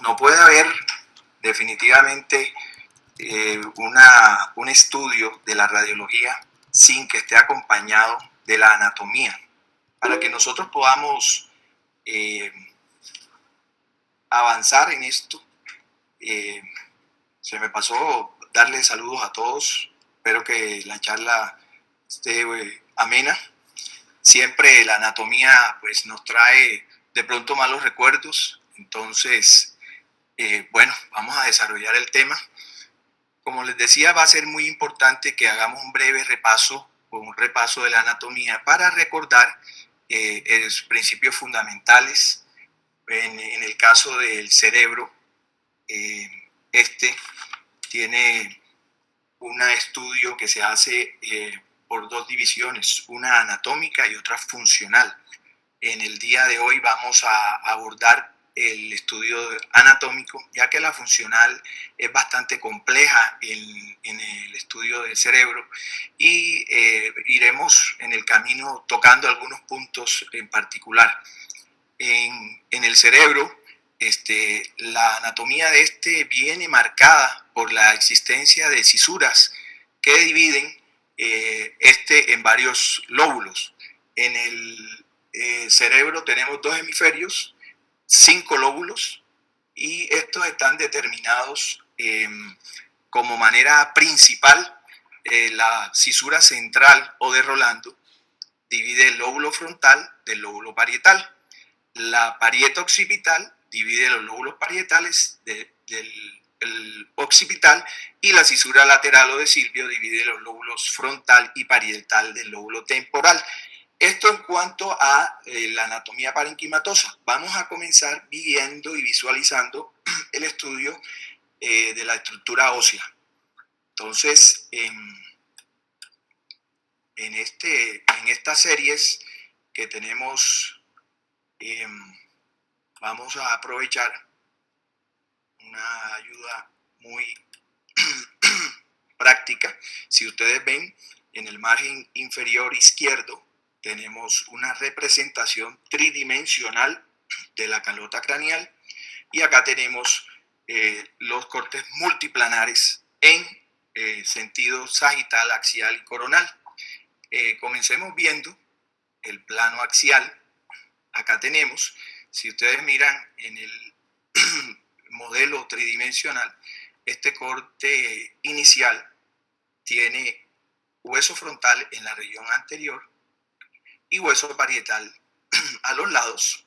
no puede haber definitivamente un estudio de la radiología sin que esté acompañado de la anatomía. Para que nosotros podamos avanzar en esto, se me pasó darle saludos a todos. Espero que la charla esté amena. Siempre la anatomía pues nos trae de pronto malos recuerdos. Entonces, bueno, vamos a desarrollar el tema. Como les decía, va a ser muy importante que hagamos un breve repaso o un repaso de la anatomía para recordar los principios fundamentales. En el caso del cerebro, este tiene un estudio que se hace por dos divisiones, una anatómica y otra funcional. En el día de hoy vamos a abordar el estudio anatómico, ya que la funcional es bastante compleja en el estudio del cerebro, y iremos en el camino tocando algunos puntos en particular. En el cerebro, la anatomía de este viene marcada por la existencia de cisuras que dividen en varios lóbulos. En el cerebro tenemos dos hemisferios, 5 lóbulos, y estos están determinados como manera principal. La cisura central o de Rolando divide el lóbulo frontal del lóbulo parietal. La parieta occipital divide los lóbulos parietales del occipital, y la cisura lateral o de Silvio divide los lóbulos frontal y parietal del lóbulo temporal. Esto en cuanto a la anatomía parenquimatosa. Vamos a comenzar viendo y visualizando el estudio de la estructura ósea. Entonces, en estas series que tenemos, vamos a aprovechar una ayuda muy práctica. Si ustedes ven, en el margen inferior izquierdo tenemos una representación tridimensional de la calota craneal, y acá tenemos los cortes multiplanares en sentido sagital, axial y coronal. Comencemos viendo el plano axial. Acá tenemos, si ustedes miran en el modelo tridimensional, este corte inicial tiene hueso frontal en la región anterior y hueso parietal a los lados.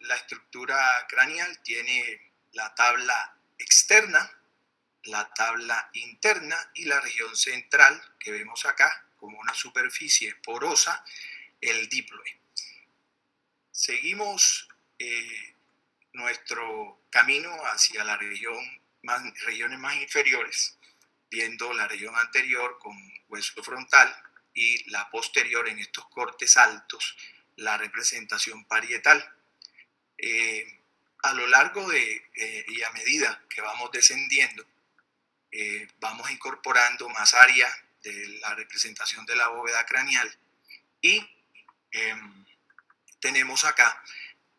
La estructura craneal tiene la tabla externa, la tabla interna y la región central, que vemos acá como una superficie porosa, el díploe. Seguimos nuestro camino hacia la regiones más inferiores, viendo la región anterior con hueso frontal y la posterior en estos cortes altos, la representación parietal. A lo largo y a medida que vamos descendiendo, vamos incorporando más área de la representación de la bóveda craneal, y tenemos acá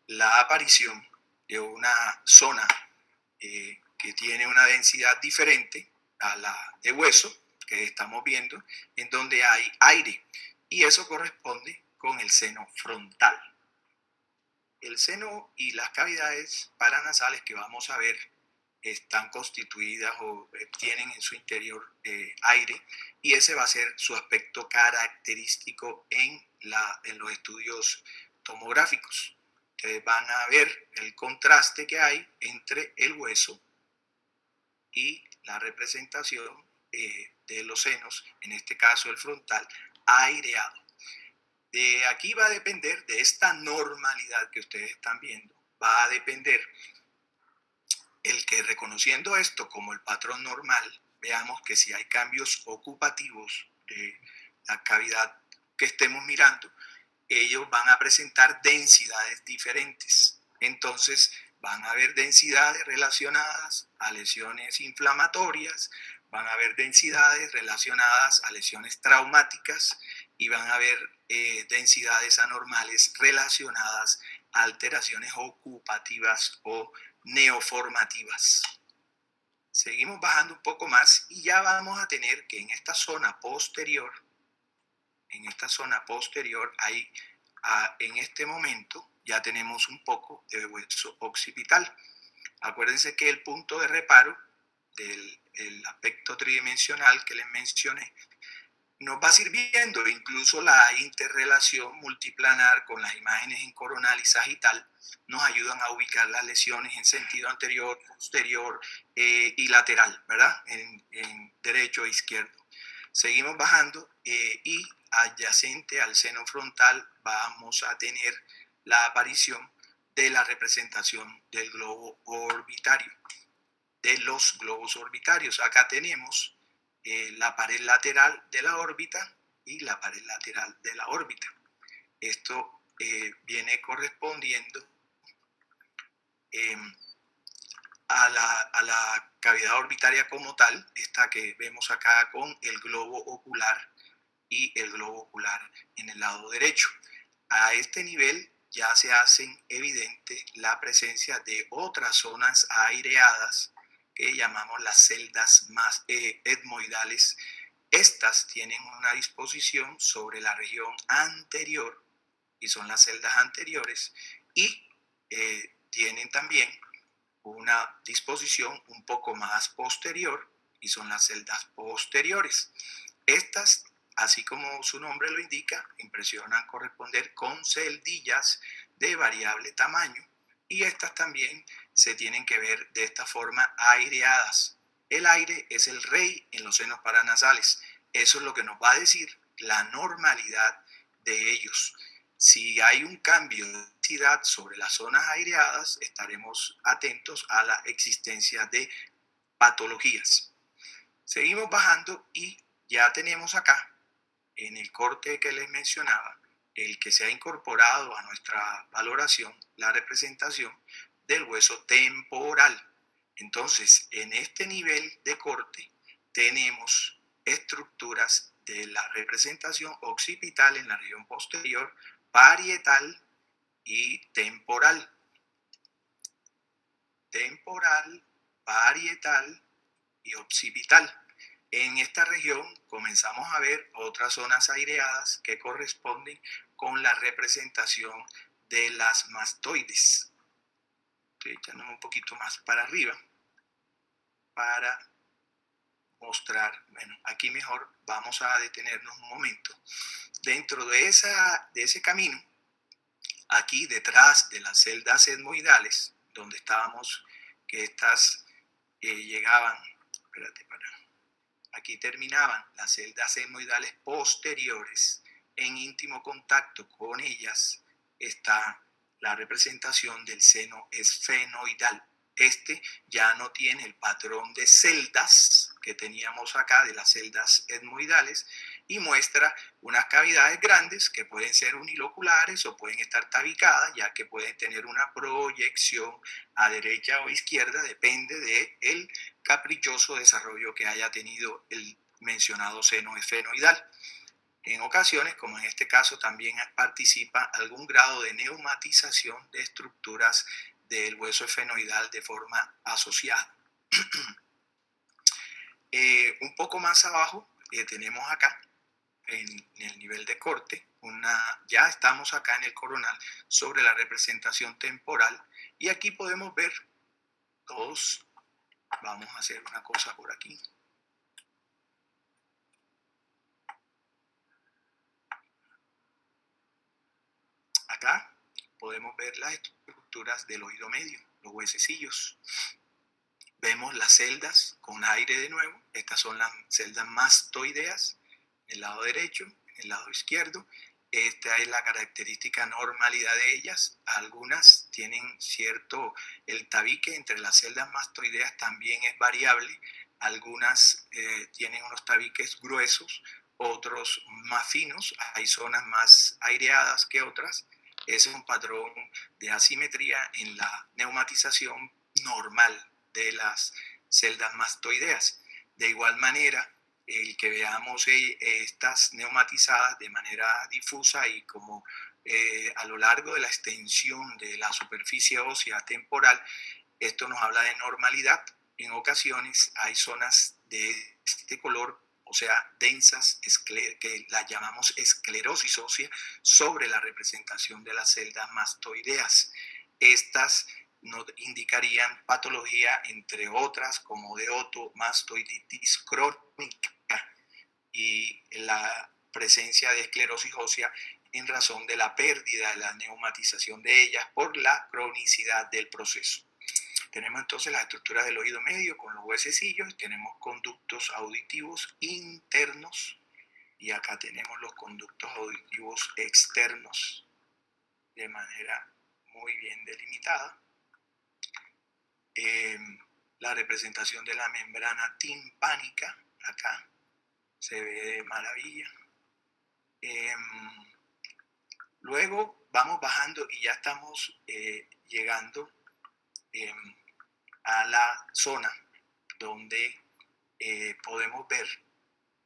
la aparición de una zona que tiene una densidad diferente a la de hueso que estamos viendo, en donde hay aire, y eso corresponde con el seno frontal. El seno y las cavidades paranasales que vamos a ver están constituidas o tienen en su interior aire, y ese va a ser su aspecto característico en los estudios tomográficos. Ustedes van a ver el contraste que hay entre el hueso y la representación de los senos, en este caso el frontal, aireado. De aquí va a depender, de esta normalidad que ustedes están viendo, va a depender el que, reconociendo esto como el patrón normal, veamos que si hay cambios ocupativos de la cavidad que estemos mirando, ellos van a presentar densidades diferentes. Entonces van a haber densidades relacionadas a lesiones inflamatorias, van a haber densidades relacionadas a lesiones traumáticas, y van a haber densidades anormales relacionadas alteraciones ocupativas o neoformativas. Seguimos bajando un poco más y ya vamos a tener que en esta zona posterior hay, en este momento ya tenemos un poco de hueso occipital. Acuérdense que el punto de reparo del aspecto tridimensional que les mencioné nos va sirviendo, incluso la interrelación multiplanar con las imágenes en coronal y sagital nos ayudan a ubicar las lesiones en sentido anterior, posterior y lateral, ¿verdad? En derecho e izquierdo. Seguimos bajando y adyacente al seno frontal vamos a tener la aparición de la representación del globo orbitario, de los globos orbitarios. Acá tenemos la pared lateral de la órbita y la pared lateral de la órbita. Esto viene correspondiendo a la cavidad orbitaria como tal, esta que vemos acá con el globo ocular y el globo ocular en el lado derecho. A este nivel ya se hacen evidente la presencia de otras zonas aireadas que llamamos las celdas más etmoidales. Estas tienen una disposición sobre la región anterior y son las celdas anteriores y tienen también una disposición un poco más posterior y son las celdas posteriores. Estas, así como su nombre lo indica, impresionan corresponder con celdillas de variable tamaño y estas también se tienen que ver de esta forma aireadas. El aire es el rey en los senos paranasales. Eso es lo que nos va a decir la normalidad de ellos. Si hay un cambio de densidad sobre las zonas aireadas, estaremos atentos a la existencia de patologías. Seguimos bajando y ya tenemos acá, en el corte que les mencionaba, el que se ha incorporado a nuestra valoración, la representación del hueso temporal. Entonces, en este nivel de corte tenemos estructuras de la representación occipital en la región posterior, parietal y temporal. Temporal, parietal y occipital. En esta región comenzamos a ver otras zonas aireadas que corresponden con la representación de las mastoides. Estoy echándome un poquito más para arriba para mostrar, bueno, aquí mejor vamos a detenernos un momento. Dentro de ese camino, aquí detrás de las celdas etmoidales, donde estábamos, que estas llegaban, aquí terminaban las celdas etmoidales posteriores, en íntimo contacto con ellas está la representación del seno esfenoidal. Este ya no tiene el patrón de celdas que teníamos acá de las celdas etmoidales y muestra unas cavidades grandes que pueden ser uniloculares o pueden estar tabicadas, ya que pueden tener una proyección a derecha o izquierda, depende del caprichoso desarrollo que haya tenido el mencionado seno esfenoidal. En ocasiones, como en este caso, también participa algún grado de neumatización de estructuras del hueso esfenoidal de forma asociada. Un poco más abajo tenemos acá, en el nivel de corte, ya estamos acá en el coronal sobre la representación temporal y aquí podemos ver todos. Vamos a hacer una cosa por aquí. Acá podemos ver las estructuras del oído medio, los huesecillos. Vemos las celdas con aire de nuevo. Estas son las celdas mastoideas, en el lado derecho, en el lado izquierdo. Esta es la característica normalidad de ellas. Algunas tienen el tabique entre las celdas mastoideas también es variable. Algunas tienen unos tabiques gruesos, otros más finos. Hay zonas más aireadas que otras. Ese es un patrón de asimetría en la neumatización normal de las celdas mastoideas. De igual manera, el que veamos estas neumatizadas de manera difusa y como a lo largo de la extensión de la superficie ósea temporal. Esto nos habla de normalidad. En ocasiones hay zonas de este color, o sea, densas, que las llamamos esclerosis ósea, sobre la representación de las celdas mastoideas. Estas nos indicarían patología, entre otras, como de otomastoiditis crónica y la presencia de esclerosis ósea en razón de la pérdida de la neumatización de ellas por la cronicidad del proceso. Tenemos entonces las estructuras del oído medio con los huesecillos, tenemos conductos auditivos internos y acá tenemos los conductos auditivos externos de manera muy bien delimitada. La representación de la membrana timpánica, acá se ve de maravilla. Luego vamos bajando y ya estamos llegando a la zona donde podemos ver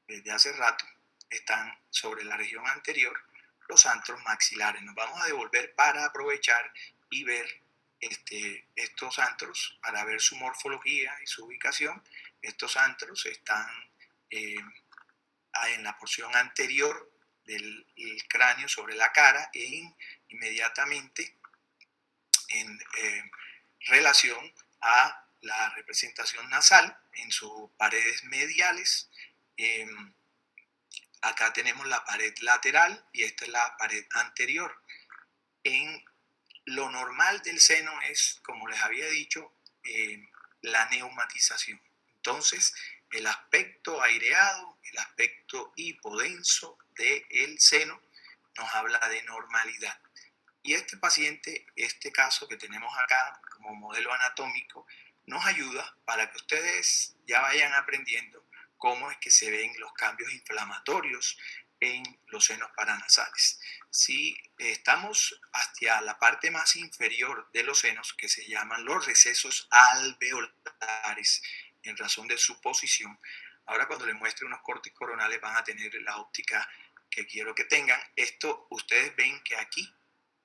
desde hace rato, están sobre la región anterior los antros maxilares. Nos vamos a devolver para aprovechar y ver estos antros, para ver su morfología y su ubicación. Estos antros están en la porción anterior del cráneo sobre la cara e inmediatamente en relación a la representación nasal en sus paredes mediales. Acá tenemos la pared lateral y esta es la pared anterior. En lo normal del seno es, como les había dicho, la neumatización. Entonces, el aspecto aireado, el aspecto hipodenso del seno nos habla de normalidad. Y este paciente, este caso que tenemos acá como modelo anatómico, nos ayuda para que ustedes ya vayan aprendiendo cómo es que se ven los cambios inflamatorios en los senos paranasales. Si estamos hacia la parte más inferior de los senos, que se llaman los recesos alveolares, en razón de su posición, ahora cuando les muestre unos cortes coronales van a tener la óptica que quiero que tengan. Esto ustedes ven que aquí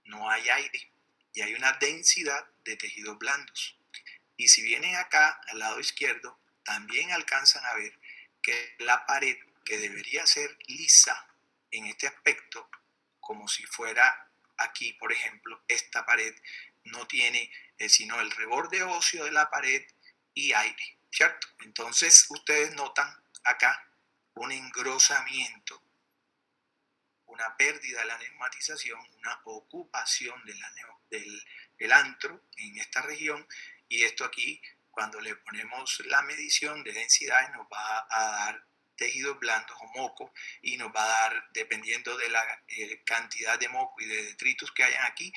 no hay aire y hay una densidad de tejidos blandos. Y si vienen acá al lado izquierdo, también alcanzan a ver que la pared, que debería ser lisa en este aspecto, como si fuera aquí, por ejemplo, esta pared no tiene sino el reborde óseo de la pared y aire, ¿cierto? Entonces ustedes notan acá un engrosamiento, una pérdida de la neumatización, una ocupación del antro en esta región, y esto aquí, cuando le ponemos la medición de densidad, nos va a dar tejidos blandos o moco, y nos va a dar, dependiendo de la cantidad de moco y de detritus que hayan aquí,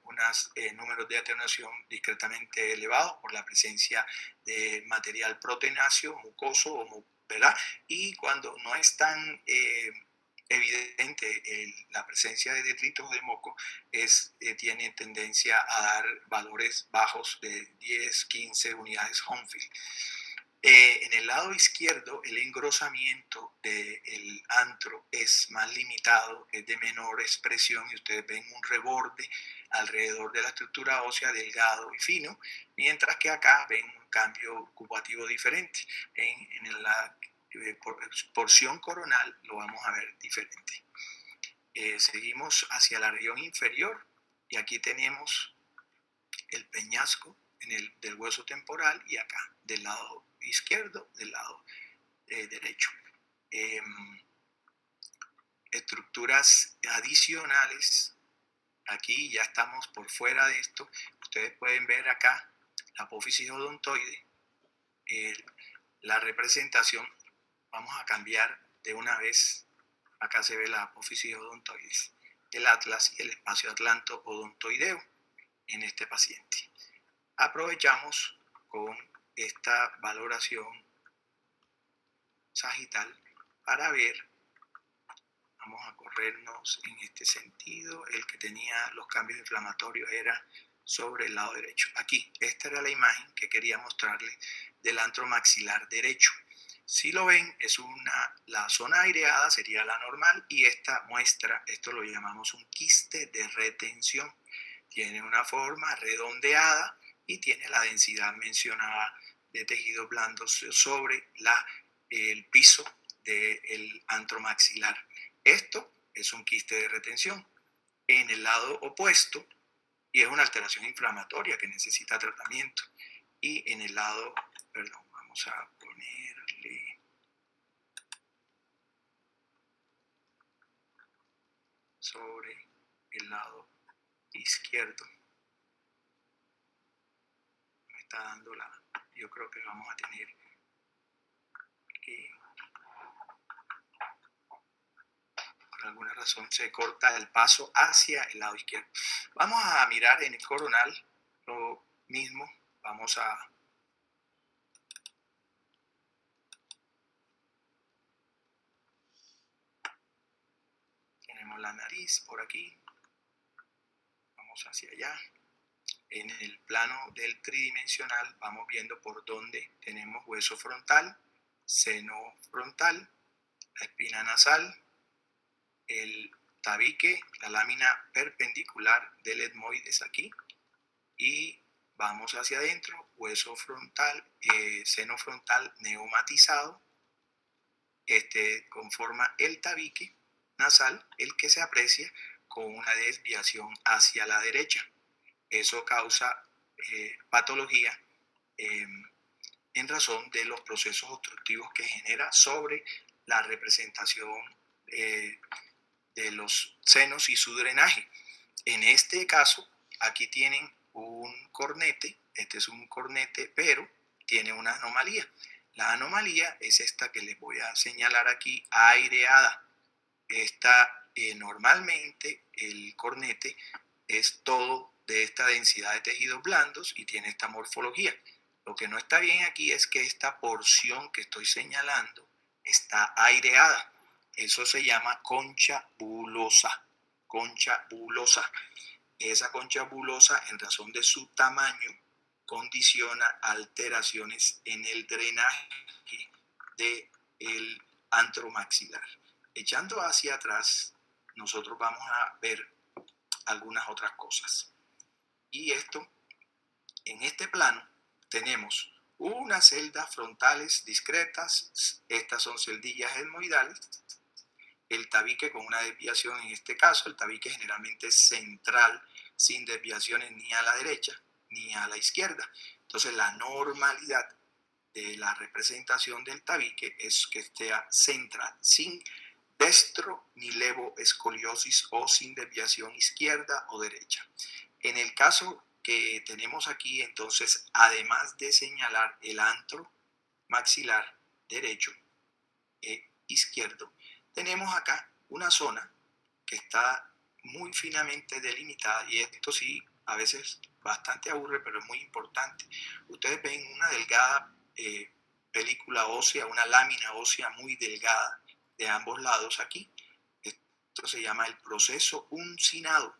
unos números de atenuación discretamente elevados por la presencia de material proteinacio, mucoso, ¿verdad? Y cuando no es tan evidente la presencia de detritos de moco, tiene tendencia a dar valores bajos de 10, 15 unidades Hounsfield. En el lado izquierdo, el engrosamiento del antro es más limitado, es de menor expresión, y ustedes ven un reborde alrededor de la estructura ósea delgado y fino, mientras que acá ven un cambio ocupativo diferente. En la porción coronal lo vamos a ver diferente. Seguimos hacia la región inferior y aquí tenemos el peñasco del hueso temporal, y acá del lado izquierdo, del lado derecho. Estructuras adicionales, aquí ya estamos por fuera de esto. Ustedes pueden ver acá la apófisis odontoide, la representación. Vamos a cambiar de una vez. Acá se ve la apófisis odontoides, el atlas y el espacio atlanto odontoideo en este paciente. Aprovechamos con esta valoración sagital para ver, vamos a corrernos en este sentido, el que tenía los cambios inflamatorios era sobre el lado derecho. Aquí, esta era la imagen que quería mostrarles del antro maxilar derecho. Si lo ven, es la zona aireada sería la normal y esta muestra, esto lo llamamos un quiste de retención. Tiene una forma redondeada y tiene la densidad mencionada de tejidos blandos sobre el piso del antromaxilar. Esto es un quiste de retención. En el lado opuesto, y es una alteración inflamatoria que necesita tratamiento, y en el lado, perdón, vamos a ponerle sobre el lado izquierdo. Me está dando yo creo que vamos a tener que, por alguna razón se corta el paso hacia el lado izquierdo. Vamos a mirar en el coronal lo mismo. Vamos a tenemos la nariz por aquí, vamos hacia allá. En el plano del tridimensional vamos viendo por dónde tenemos hueso frontal, seno frontal, la espina nasal, el tabique, la lámina perpendicular del etmoides aquí, y vamos hacia adentro, hueso frontal, seno frontal neumatizado, conforma el tabique nasal, el que se aprecia con una desviación hacia la derecha. Eso causa patología en razón de los procesos obstructivos que genera sobre la representación de los senos y su drenaje. En este caso, aquí tienen un cornete, este es un cornete, pero tiene una anomalía. La anomalía es esta que les voy a señalar aquí, aireada. Normalmente el cornete es todo de esta densidad de tejidos blandos y tiene esta morfología. Lo que no está bien aquí es que esta porción que estoy señalando está aireada. Eso se llama concha bulosa. Concha bulosa. Esa concha bulosa, en razón de su tamaño, condiciona alteraciones en el drenaje del antromaxilar. Echando hacia atrás, nosotros vamos a ver algunas otras cosas. Y esto, en este plano, tenemos unas celdas frontales discretas, estas son celdillas etmoidales, el tabique con una desviación, en este caso el tabique generalmente central, sin desviaciones ni a la derecha ni a la izquierda. Entonces la normalidad de la representación del tabique es que esté central, sin destro ni levoescoliosis o sin desviación izquierda o derecha. En el caso que tenemos aquí, entonces, además de señalar el antro maxilar derecho e izquierdo, tenemos acá una zona que está muy finamente delimitada, y esto sí, a veces bastante aburre, pero es muy importante. Ustedes ven una delgada película ósea, una lámina ósea muy delgada de ambos lados aquí. Esto se llama el proceso uncinado.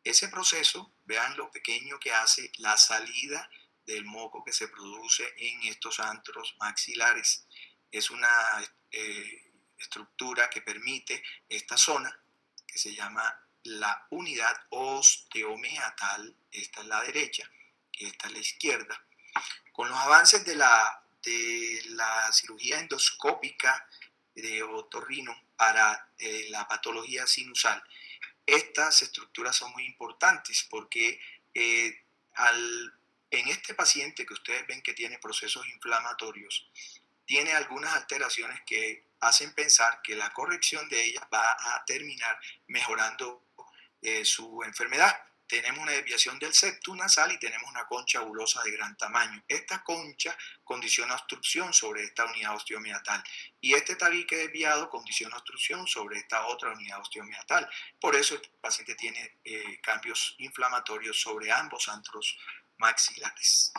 Ese proceso, vean lo pequeño que hace la salida del moco que se produce en estos antros maxilares. Es una estructura que permite esta zona que se llama la unidad osteomeatal, esta es la derecha y esta es la izquierda. Con los avances de la cirugía endoscópica de otorrino para la patología sinusal, estas estructuras son muy importantes porque en este paciente que ustedes ven que tiene procesos inflamatorios, tiene algunas alteraciones que hacen pensar que la corrección de ellas va a terminar mejorando su enfermedad. Tenemos una desviación del septum nasal y tenemos una concha bulosa de gran tamaño. Esta concha condiciona obstrucción sobre esta unidad osteomiatal y este tabique desviado condiciona obstrucción sobre esta otra unidad osteomiatal. Por eso el paciente tiene cambios inflamatorios sobre ambos antros maxilares.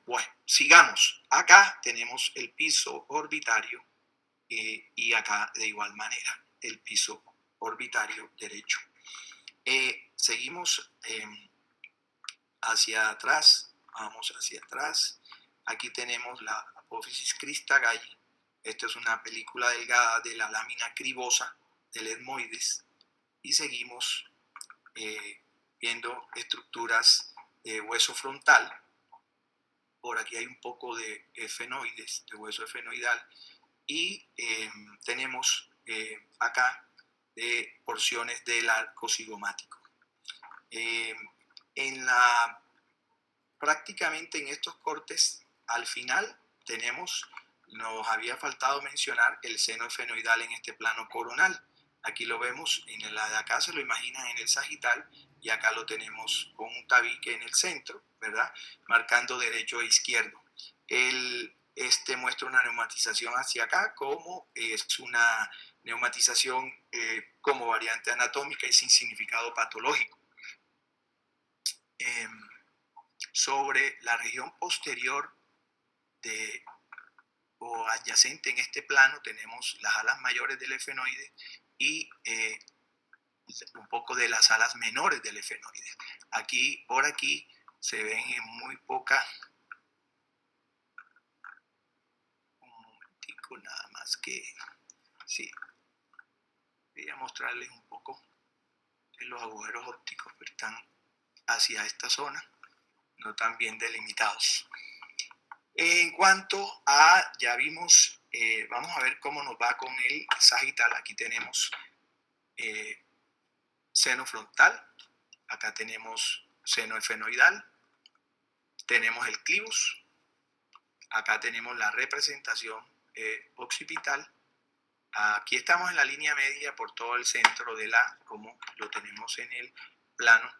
Bueno, sigamos. Acá tenemos el piso orbitario y acá de igual manera el piso orbitario derecho. Seguimos hacia atrás, vamos hacia atrás. Aquí tenemos la apófisis Christa-Galli. Esta es una película delgada de la lámina cribosa del etmoides y seguimos viendo estructuras de hueso frontal. Por aquí hay un poco de efenoides, de hueso efenoidal, y tenemos acá porciones del arco cigomático. Prácticamente en estos cortes, al final nos había faltado mencionar el seno efenoidal en este plano coronal. Aquí lo vemos, en la de acá se lo imaginan en el sagital, y acá lo tenemos con un tabique en el centro, ¿verdad? Marcando derecho e izquierdo. Este muestra una neumatización hacia acá, como es una neumatización como variante anatómica y sin significado patológico. Sobre la región posterior o adyacente en este plano tenemos las alas mayores del efenoide y un poco de las alas menores del efenoide. Por aquí se ven en muy poca. Un momentico nada más que sí. Voy a mostrarles un poco de los agujeros ópticos que están hacia esta zona, no tan bien delimitados. En cuanto a, ya vimos, vamos a ver cómo nos va con el sagital. Aquí tenemos seno frontal, acá tenemos seno efenoidal, tenemos el clivus, acá tenemos la representación occipital. Aquí estamos en la línea media por todo el centro de como lo tenemos en el plano.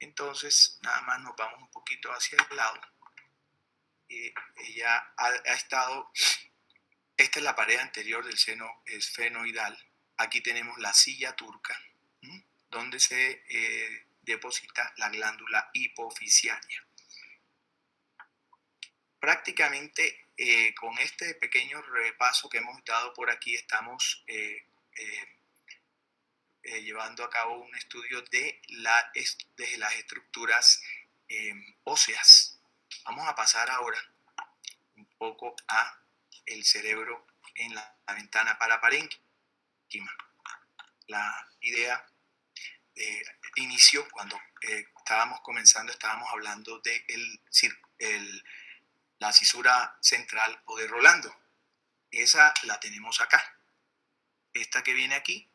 Entonces, nada más nos vamos un poquito hacia el lado. Ella ha estado, esta es la pared anterior del seno esfenoidal. Aquí tenemos la silla turca, donde se deposita la glándula hipofisiaria. Prácticamente con este pequeño repaso que hemos dado por aquí, estamos llevando a cabo un estudio de las estructuras óseas. Vamos a pasar ahora un poco a el cerebro en la ventana paraparénquima. La idea inició cuando estábamos hablando de la cisura central o de Rolando. Esa la tenemos acá. Esta que viene aquí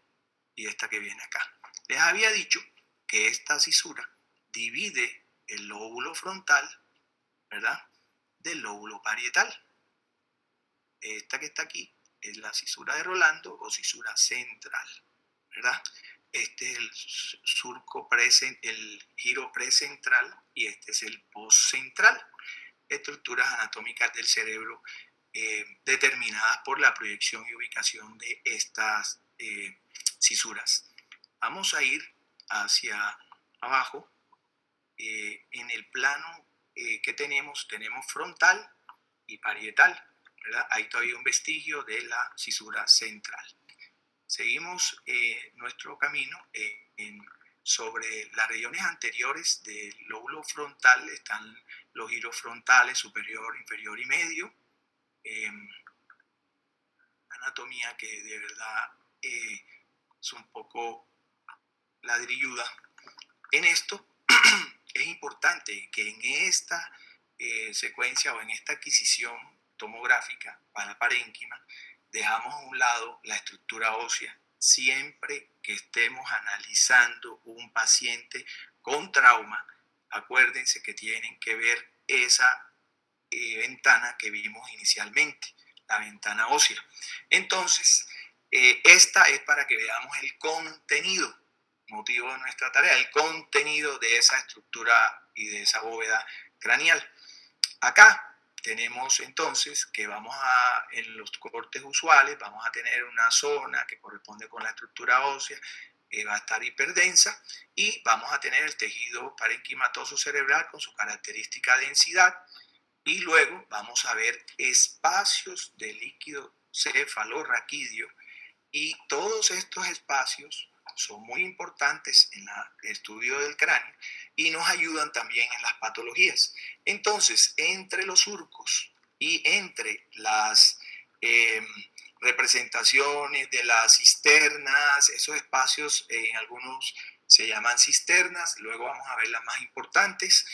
y esta que viene acá. Les había dicho que esta cisura divide el lóbulo frontal, ¿verdad?, del lóbulo parietal. Esta que está aquí es la cisura de Rolando o cisura central, ¿verdad? Este es el giro precentral y este es el postcentral. Estructuras anatómicas del cerebro determinadas por la proyección y ubicación de estas cisuras. Vamos a ir hacia abajo. En el plano que tenemos frontal y parietal, ¿verdad? Hay todavía un vestigio de la cisura central. Seguimos nuestro camino sobre las regiones anteriores del lóbulo frontal. Están los giros frontales superior, inferior y medio. Anatomía que de verdad es un poco ladrilluda. En esto es importante que en esta secuencia o en esta adquisición tomográfica paraparénquima dejamos a un lado la estructura ósea siempre que estemos analizando un paciente con trauma. Acuérdense que tienen que ver esa ventana que vimos inicialmente, la ventana ósea. Entonces, esta es para que veamos el contenido, motivo de nuestra tarea, el contenido de esa estructura y de esa bóveda craneal. Acá tenemos entonces que en los cortes usuales, vamos a tener una zona que corresponde con la estructura ósea, va a estar hiperdensa, y vamos a tener el tejido parenquimatoso cerebral con su característica densidad, y luego vamos a ver espacios de líquido cefalorraquídeo, y todos estos espacios son muy importantes en el estudio del cráneo y nos ayudan también en las patologías. Entonces, entre los surcos y entre las representaciones de las cisternas, esos espacios en algunos se llaman cisternas, luego vamos a ver las más importantes.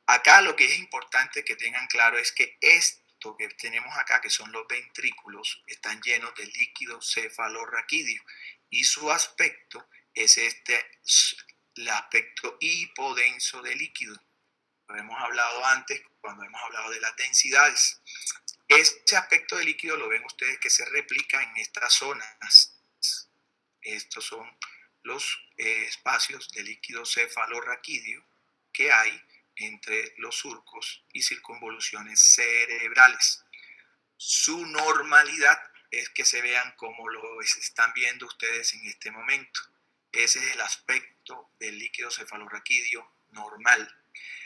Acá lo que es importante que tengan claro es que esto que tenemos acá, que son los ventrículos, están llenos de líquido cefalorraquídeo y su aspecto es el aspecto hipodenso de líquido. Lo hemos hablado antes cuando hemos hablado de las densidades. Ese aspecto de líquido lo ven ustedes que se replica en estas zonas. Estos son los espacios de líquido cefalorraquídeo que hay entre los surcos y circunvoluciones cerebrales. Su normalidad es que se vean como lo están viendo ustedes en este momento. Ese es el aspecto del líquido cefalorraquídeo normal.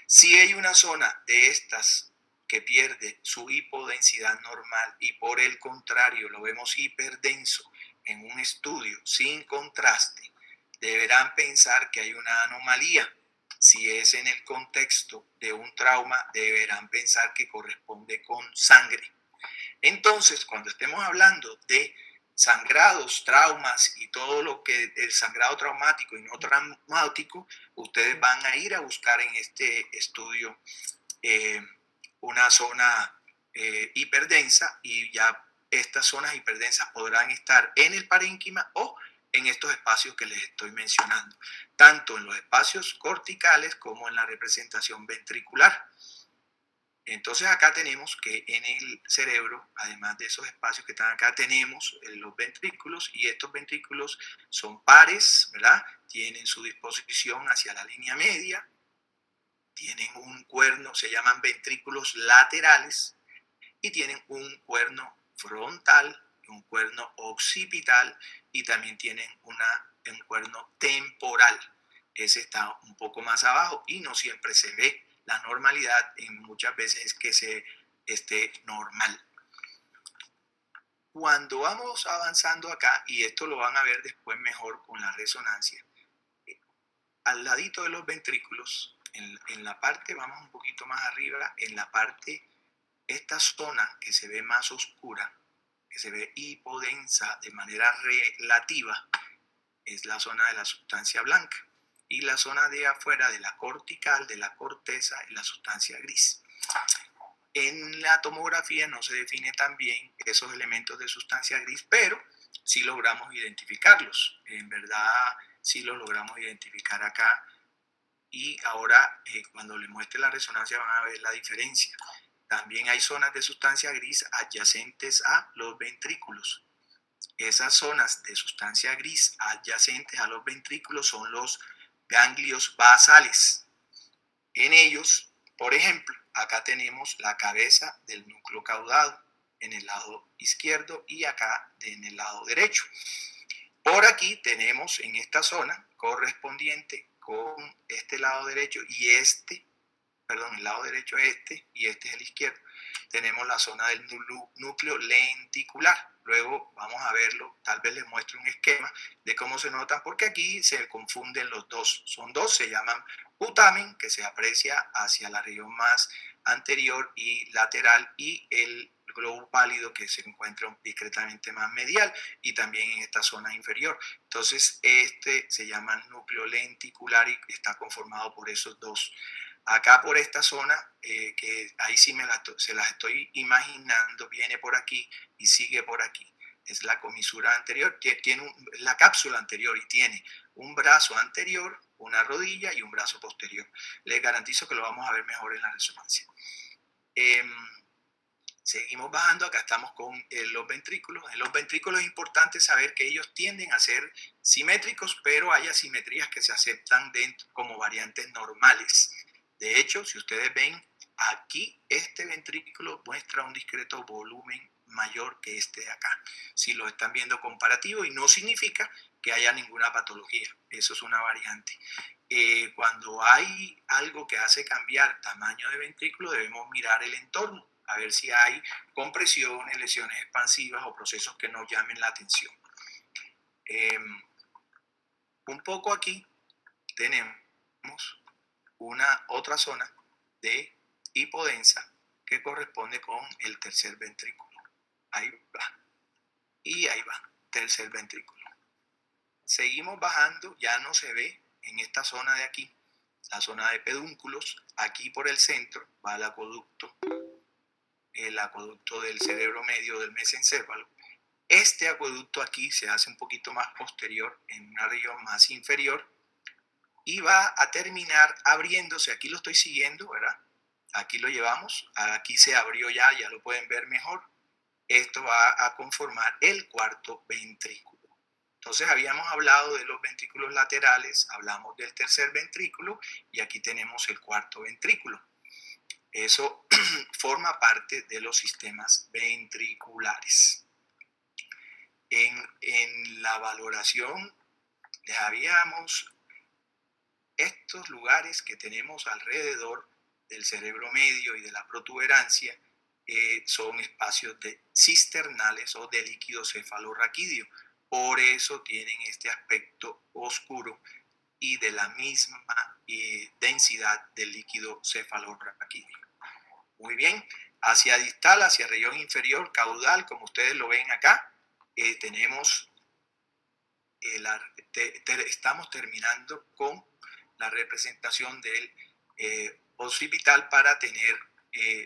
Si hay una zona de estas que pierde su hipodensidad normal y por el contrario lo vemos hiperdenso en un estudio sin contraste, deberán pensar que hay una anomalía. Si es en el contexto de un trauma, deberán pensar que corresponde con sangre. Entonces, cuando estemos hablando de sangrados, traumas y todo lo que el sangrado traumático y no traumático, ustedes van a ir a buscar en este estudio una zona hiperdensa y ya estas zonas hiperdensas podrán estar en el parénquima o en estos espacios que les estoy mencionando, tanto en los espacios corticales como en la representación ventricular. Entonces acá tenemos que en el cerebro, además de esos espacios que están acá, tenemos los ventrículos y estos ventrículos son pares, ¿verdad? Tienen su disposición hacia la línea media, tienen un cuerno, se llaman ventrículos laterales y tienen un cuerno frontal, un cuerno occipital y también tienen un cuerno temporal. Ese está un poco más abajo y no siempre se ve. La normalidad en muchas veces es que se esté normal. Cuando vamos avanzando acá, y esto lo van a ver después mejor con la resonancia, al ladito de los ventrículos, en la parte, vamos un poquito más arriba, en la parte, esta zona que se ve más oscura, que se ve hipodensa de manera relativa, es la zona de la sustancia blanca. Y la zona de afuera de la cortical, de la corteza, es la sustancia gris. En la tomografía no se define tan bien esos elementos de sustancia gris, pero sí logramos identificarlos. En verdad, sí los logramos identificar acá. Y ahora, cuando les muestre la resonancia, van a ver la diferencia. También hay zonas de sustancia gris adyacentes a los ventrículos. Esas zonas de sustancia gris adyacentes a los ventrículos son los ganglios basales. En ellos, por ejemplo, acá tenemos la cabeza del núcleo caudado en el lado izquierdo y acá en el lado derecho. Por aquí tenemos en esta zona correspondiente con este lado derecho y el lado derecho es y este es el izquierdo. Tenemos la zona del núcleo lenticular. Luego vamos a verlo, tal vez les muestre un esquema de cómo se notan, porque aquí se confunden los dos. Son dos, se llaman putamen, que se aprecia hacia la región más anterior y lateral, y el globo pálido que se encuentra discretamente más medial y también en esta zona inferior. Entonces este se llama núcleo lenticular y está conformado por esos dos. Acá por esta zona, que ahí sí se las estoy imaginando, viene por aquí y sigue por aquí. Es la comisura anterior, tiene la cápsula anterior y tiene un brazo anterior, una rodilla y un brazo posterior. Les garantizo que lo vamos a ver mejor en la resonancia. Seguimos bajando, acá estamos con los ventrículos. En los ventrículos es importante saber que ellos tienden a ser simétricos, pero hay asimetrías que se aceptan dentro como variantes normales. De hecho, si ustedes ven aquí, este ventrículo muestra un discreto volumen mayor que este de acá. Si lo están viendo comparativo, y no significa que haya ninguna patología, eso es una variante. Cuando hay algo que hace cambiar tamaño de ventrículo, debemos mirar el entorno, a ver si hay compresiones, lesiones expansivas o procesos que nos llamen la atención. Un poco aquí tenemos otra zona de hipodensa que corresponde con el tercer ventrículo. Ahí va. Y ahí va, tercer ventrículo. Seguimos bajando, ya no se ve en esta zona de aquí, la zona de pedúnculos. Aquí por el centro va el acueducto del cerebro medio del mesencéfalo. Este acueducto aquí se hace un poquito más posterior, en una región más inferior, y va a terminar abriéndose. Aquí lo estoy siguiendo, ¿verdad? Aquí lo llevamos, aquí se abrió ya lo pueden ver mejor. Esto va a conformar el cuarto ventrículo. Entonces habíamos hablado de los ventrículos laterales, hablamos del tercer ventrículo y aquí tenemos el cuarto ventrículo. Eso forma parte de los sistemas ventriculares. En la valoración les habíamos estos lugares que tenemos alrededor del cerebro medio y de la protuberancia son espacios cisternales o de líquido cefalorraquídeo. Por eso tienen este aspecto oscuro y de la misma densidad del líquido cefalorraquídeo. Muy bien, hacia distal, hacia región inferior, caudal, como ustedes lo ven acá, tenemos estamos terminando con la representación del occipital para tener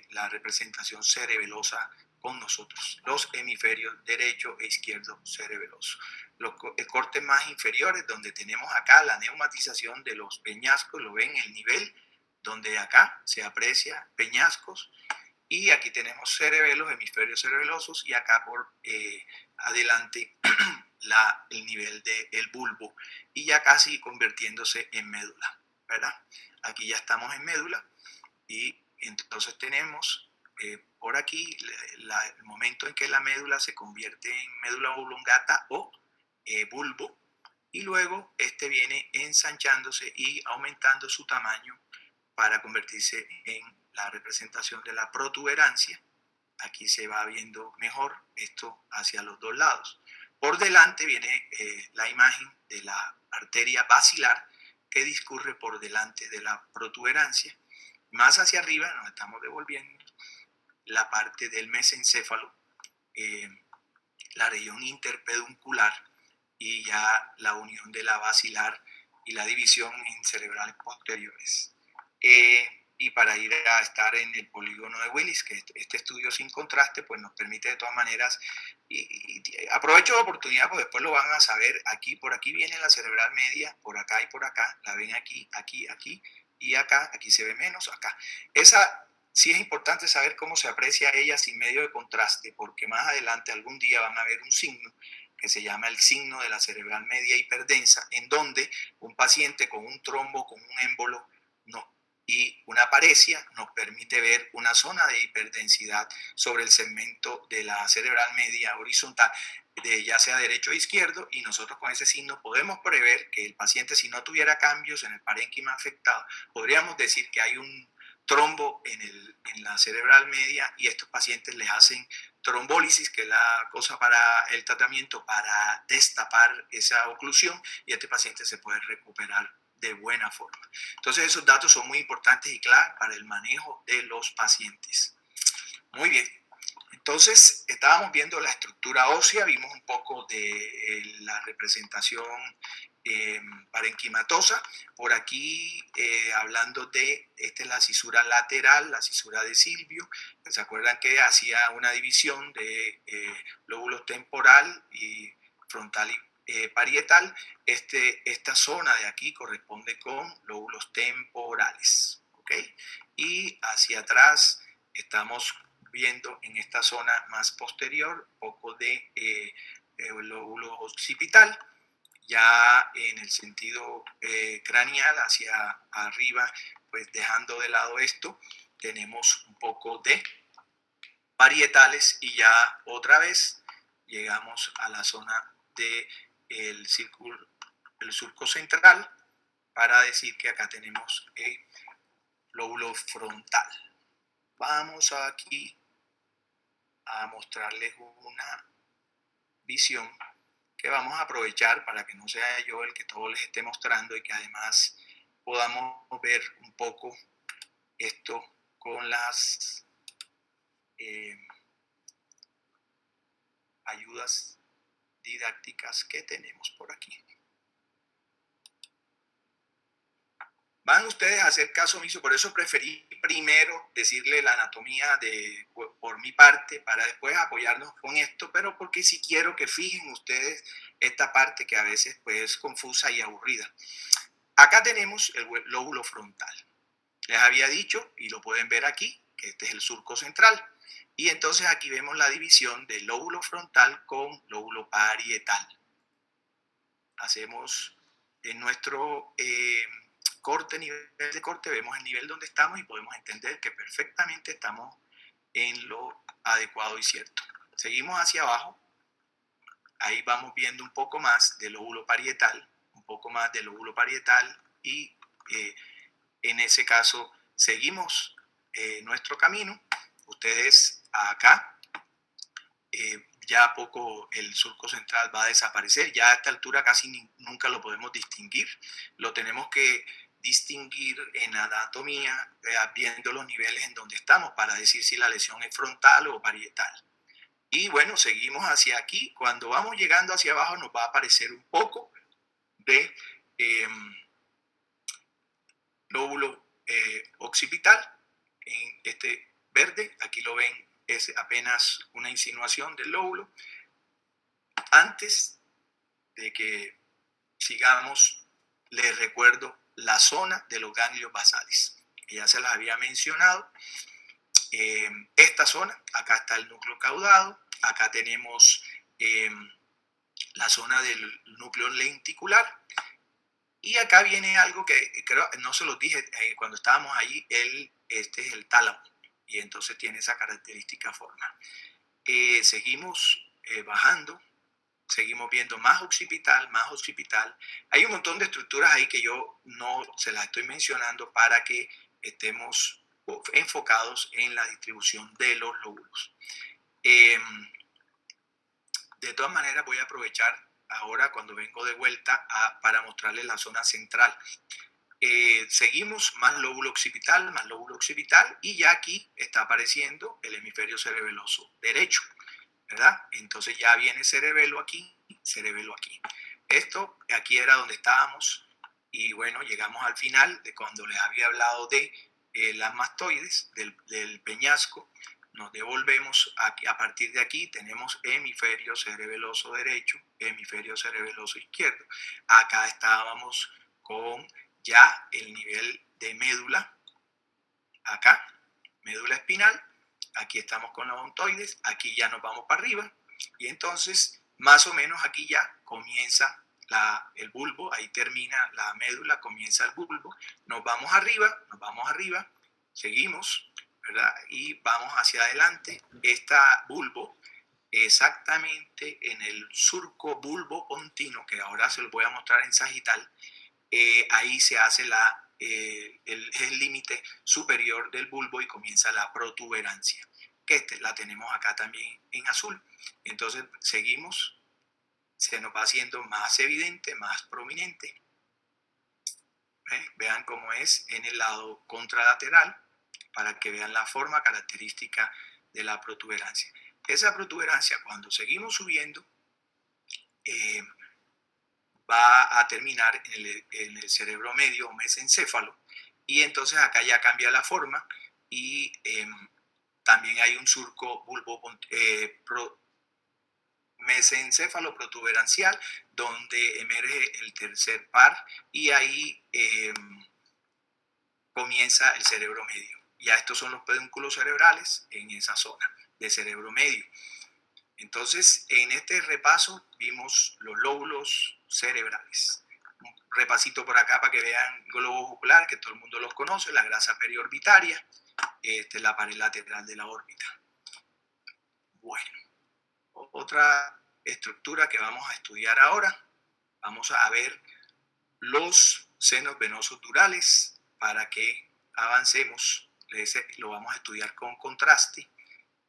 la representación cerebelosa con nosotros, los hemisferios derecho e izquierdo cerebeloso. Los cortes más inferiores, donde tenemos acá la neumatización de los peñascos, lo ven el nivel, donde acá se aprecia peñascos, y aquí tenemos cerebelos, hemisferios cerebelosos, y acá por adelante el nivel del bulbo, y ya casi convirtiéndose en médula, ¿verdad? Aquí ya estamos en médula, y entonces tenemos por aquí el momento en que la médula se convierte en médula oblongata o bulbo, y luego este viene ensanchándose y aumentando su tamaño para convertirse en la representación de la protuberancia. Aquí se va viendo mejor esto hacia los dos lados. Por delante viene la imagen de la arteria basilar que discurre por delante de la protuberancia. Más hacia arriba nos estamos devolviendo la parte del mesencéfalo, la región interpeduncular y ya la unión de la basilar y la división en cerebrales posteriores. Y para ir a estar en el polígono de Willis, que este estudio sin contraste pues nos permite de todas maneras, y aprovecho la oportunidad porque después lo van a saber, aquí, por aquí viene la cerebral media, por acá y por acá, la ven aquí, aquí, aquí y acá, aquí se ve menos, acá. Esa sí es importante saber cómo se aprecia ella sin medio de contraste, porque más adelante algún día van a ver un signo que se llama el signo de la cerebral media hiperdensa, en donde un paciente con un trombo, con un émbolo y una paresia nos permite ver una zona de hiperdensidad sobre el segmento de la cerebral media horizontal, ya sea derecho o izquierdo, y nosotros con ese signo podemos prever que el paciente, si no tuviera cambios en el parénquima afectado, podríamos decir que hay un trombo en la cerebral media, y estos pacientes les hacen trombólisis, que es la cosa para el tratamiento, para destapar esa oclusión, y este paciente se puede recuperar de buena forma. Entonces esos datos son muy importantes y claves para el manejo de los pacientes. Muy bien. Entonces estábamos viendo la estructura ósea, vimos un poco de la representación parenquimatosa. Por aquí hablando esta es la cisura lateral, la cisura de Silvio. ¿Se acuerdan que hacía una división de lóbulos temporal y frontal y parietal? Esta zona de aquí corresponde con lóbulos temporales, ¿ok? Y hacia atrás estamos viendo en esta zona más posterior un poco de lóbulo occipital. Ya en el sentido craneal hacia arriba, pues dejando de lado esto, tenemos un poco de parietales, y ya otra vez llegamos a la zona del surco central para decir que acá tenemos el lóbulo frontal. Vamos aquí a mostrarles una visión que vamos a aprovechar para que no sea yo el que todo les esté mostrando, y que además podamos ver un poco esto con las ayudas didácticas que tenemos por aquí. Van ustedes a hacer caso omiso, por eso preferí primero decirle la anatomía por mi parte para después apoyarnos con esto, pero porque sí quiero que fijen ustedes esta parte que a veces pues, es confusa y aburrida. Acá tenemos el lóbulo frontal. Les había dicho, y lo pueden ver aquí, que este es el surco central. Y entonces aquí vemos la división del lóbulo frontal con lóbulo parietal. Hacemos en nuestro nivel de corte, vemos el nivel donde estamos y podemos entender que perfectamente estamos en lo adecuado y cierto. Seguimos hacia abajo, ahí vamos viendo un poco más del lóbulo parietal, y en ese caso seguimos nuestro camino. Ustedes acá, ya a poco el surco central va a desaparecer, ya a esta altura casi nunca lo podemos distinguir, lo tenemos que distinguir en anatomía, viendo los niveles en donde estamos para decir si la lesión es frontal o parietal. Y bueno, seguimos hacia aquí. Cuando vamos llegando hacia abajo nos va a aparecer un poco de lóbulo occipital. En este verde, aquí lo ven, es apenas una insinuación del lóbulo. Antes de que sigamos, les recuerdo la zona de los ganglios basales. Ya se las había mencionado. Esta zona, acá está el núcleo caudado, acá tenemos la zona del núcleo lenticular, y acá viene algo que creo, no se los dije cuando estábamos allí, este es el tálamo, y entonces tiene esa característica forma. Seguimos bajando, seguimos viendo más occipital. Hay un montón de estructuras ahí que yo no se las estoy mencionando para que estemos enfocados en la distribución de los lóbulos. De todas maneras voy a aprovechar ahora cuando vengo de vuelta para mostrarles la zona central. Seguimos más lóbulo occipital, y ya aquí está apareciendo el hemisferio cerebeloso derecho, ¿verdad? Entonces ya viene cerebelo aquí. Esto aquí era donde estábamos, y bueno, llegamos al final de cuando les había hablado de las mastoides, del peñasco. Nos devolvemos aquí, a partir de aquí tenemos hemisferio cerebeloso derecho, hemisferio cerebeloso izquierdo. Acá estábamos con ya el nivel de médula, acá, médula espinal. Aquí estamos con los odontoides, aquí ya nos vamos para arriba, y entonces más o menos aquí ya comienza el bulbo, ahí termina la médula, comienza el bulbo. Nos vamos arriba, seguimos, ¿verdad? Y vamos hacia adelante. Esta bulbo, exactamente en el surco bulbo pontino, que ahora se lo voy a mostrar en sagital, ahí se hace el límite superior del bulbo y comienza la protuberancia, que la tenemos acá también en azul. Entonces seguimos, se nos va haciendo más evidente, más prominente. Vean cómo es en el lado contralateral, para que vean la forma característica de la protuberancia. Esa protuberancia, cuando seguimos subiendo, va a terminar en el cerebro medio o mesencéfalo, y entonces acá ya cambia la forma, y también hay un surco bulbo mesencéfalo protuberancial donde emerge el tercer par, y ahí comienza el cerebro medio. Ya estos son los pedúnculos cerebrales en esa zona de cerebro medio. Entonces, en este repaso vimos los lóbulos cerebrales. Un repasito por acá para que vean el globo ocular, que todo el mundo los conoce, la grasa periorbitaria, la pared lateral de la órbita. Bueno, otra estructura que vamos a estudiar ahora, vamos a ver los senos venosos durales. Para que avancemos, lo vamos a estudiar con contraste,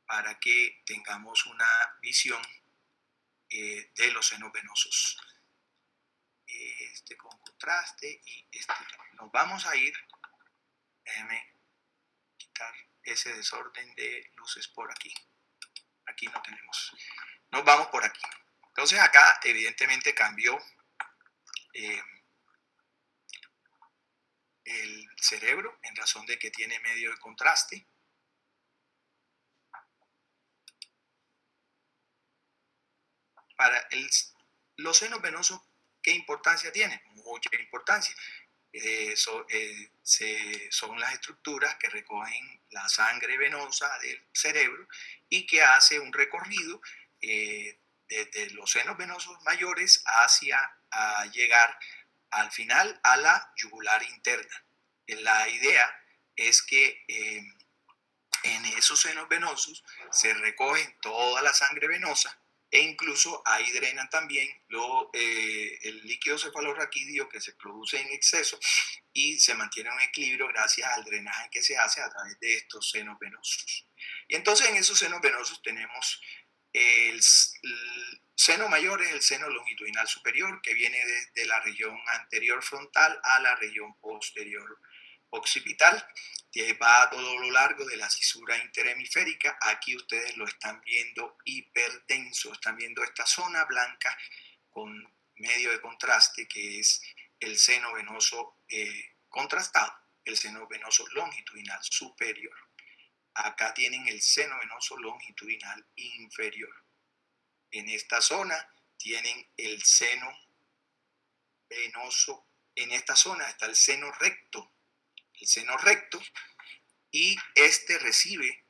para que tengamos una visión de los senos venosos. Con contraste y nos vamos a ir, déjenme quitar ese desorden de luces por aquí. Aquí no tenemos. Nos vamos por aquí. Entonces acá evidentemente cambió el cerebro en razón de que tiene medio de contraste. Para los senos venosos, ¿qué importancia tienen? Mucha importancia. Son las estructuras que recogen la sangre venosa del cerebro y que hace un recorrido desde los senos venosos mayores hacia llegar al final a la yugular interna. La idea es que en esos senos venosos se recogen toda la sangre venosa e incluso ahí drenan también el líquido cefalorraquídeo que se produce en exceso y se mantiene en equilibrio gracias al drenaje que se hace a través de estos senos venosos. Y entonces en esos senos venosos tenemos el seno mayor, es el seno longitudinal superior, que viene desde la región anterior frontal a la región posterior occipital, que va a todo lo largo de la cisura interhemisférica. Aquí ustedes lo están viendo hiperdenso, están viendo esta zona blanca con medio de contraste, que es el seno venoso contrastado, el seno venoso longitudinal superior. Acá tienen el seno venoso longitudinal inferior. En esta zona tienen el seno venoso, en esta zona está el seno recto, y este recibe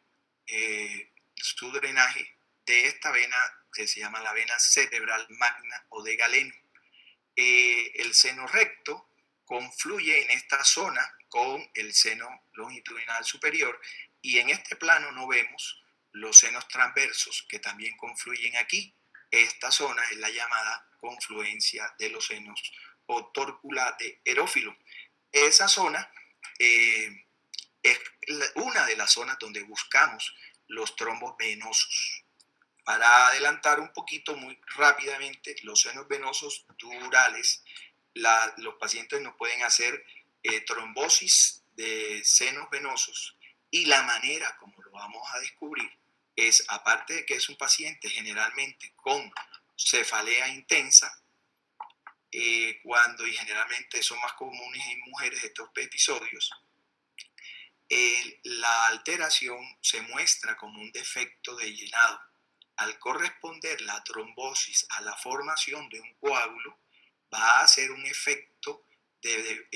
su drenaje de esta vena que se llama la vena cerebral magna o de Galeno. El seno recto confluye en esta zona con el seno longitudinal superior y en este plano no vemos los senos transversos que también confluyen aquí. Esta zona es la llamada confluencia de los senos o tórcula de Erófilo. Esa zona es una de las zonas donde buscamos los trombos venosos. Para adelantar un poquito muy rápidamente, los senos venosos durales, los pacientes nos pueden hacer trombosis de senos venosos y la manera como lo vamos a descubrir es, aparte de que es un paciente generalmente con cefalea intensa, y generalmente son más comunes en mujeres estos episodios, la alteración se muestra como un defecto de llenado. Al corresponder la trombosis a la formación de un coágulo, va a hacer un efecto de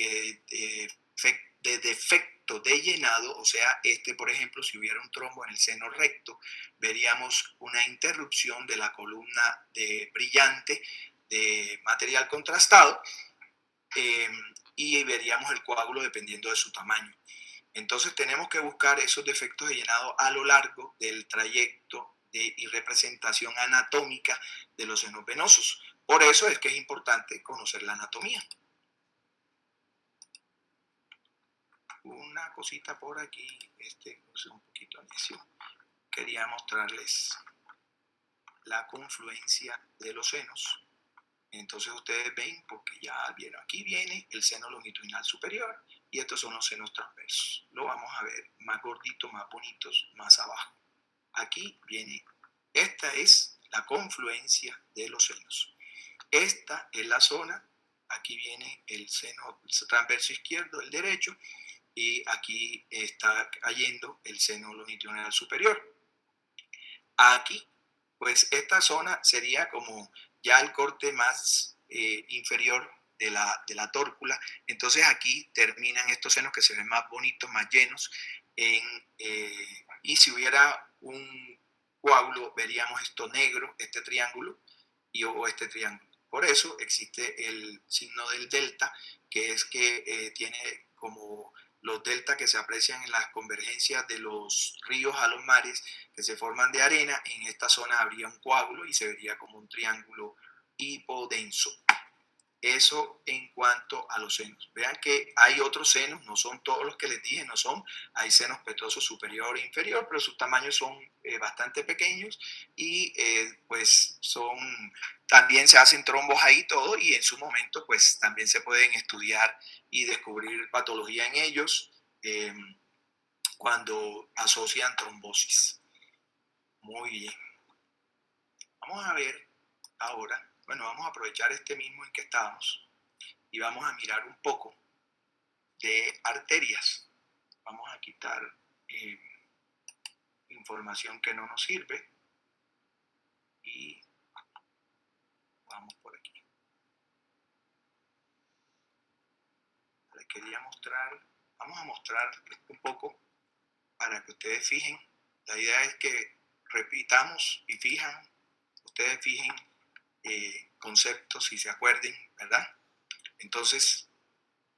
defecto de llenado, o sea, por ejemplo, si hubiera un trombo en el seno recto, veríamos una interrupción de la columna brillante de material contrastado y veríamos el coágulo dependiendo de su tamaño. Entonces tenemos que buscar esos defectos de llenado a lo largo del trayecto y representación anatómica de los senos venosos. Por eso es que es importante conocer la anatomía. Una cosita por aquí, es un poquito necio. Quería mostrarles la confluencia de los senos. Entonces ustedes ven, porque ya vieron, aquí viene el seno longitudinal superior y estos son los senos transversos. Lo vamos a ver más gorditos, más bonitos, más abajo. Aquí viene, esta es la confluencia de los senos. Esta es la zona, aquí viene el seno transverso izquierdo, el derecho, y aquí está cayendo el seno longitudinal superior. Aquí, pues esta zona sería como ya el corte más inferior de la tórcula. Entonces aquí terminan estos senos que se ven más bonitos, más llenos. Y si hubiera un coágulo, veríamos esto negro, este triángulo, o este triángulo. Por eso existe el signo del delta, que es que tiene como los deltas que se aprecian en las convergencias de los ríos a los mares que se forman de arena. En esta zona habría un coágulo y se vería como un triángulo hipodenso. Eso en cuanto a los senos. Vean que hay otros senos, no son todos los que les dije, hay senos petosos superior e inferior, pero sus tamaños son bastante pequeños y pues también se hacen trombos ahí todo y en su momento pues también se pueden estudiar y descubrir patología en ellos cuando asocian trombosis. Muy bien. Vamos a ver ahora, bueno, vamos a aprovechar este mismo en que estábamos y vamos a mirar un poco de arterias. Vamos a quitar información que no nos sirve y vamos por aquí. Les quería mostrar, vamos a mostrar un poco para que ustedes fijen. La idea es que repitamos y ustedes fijen conceptos y se acuerden, ¿verdad? Entonces,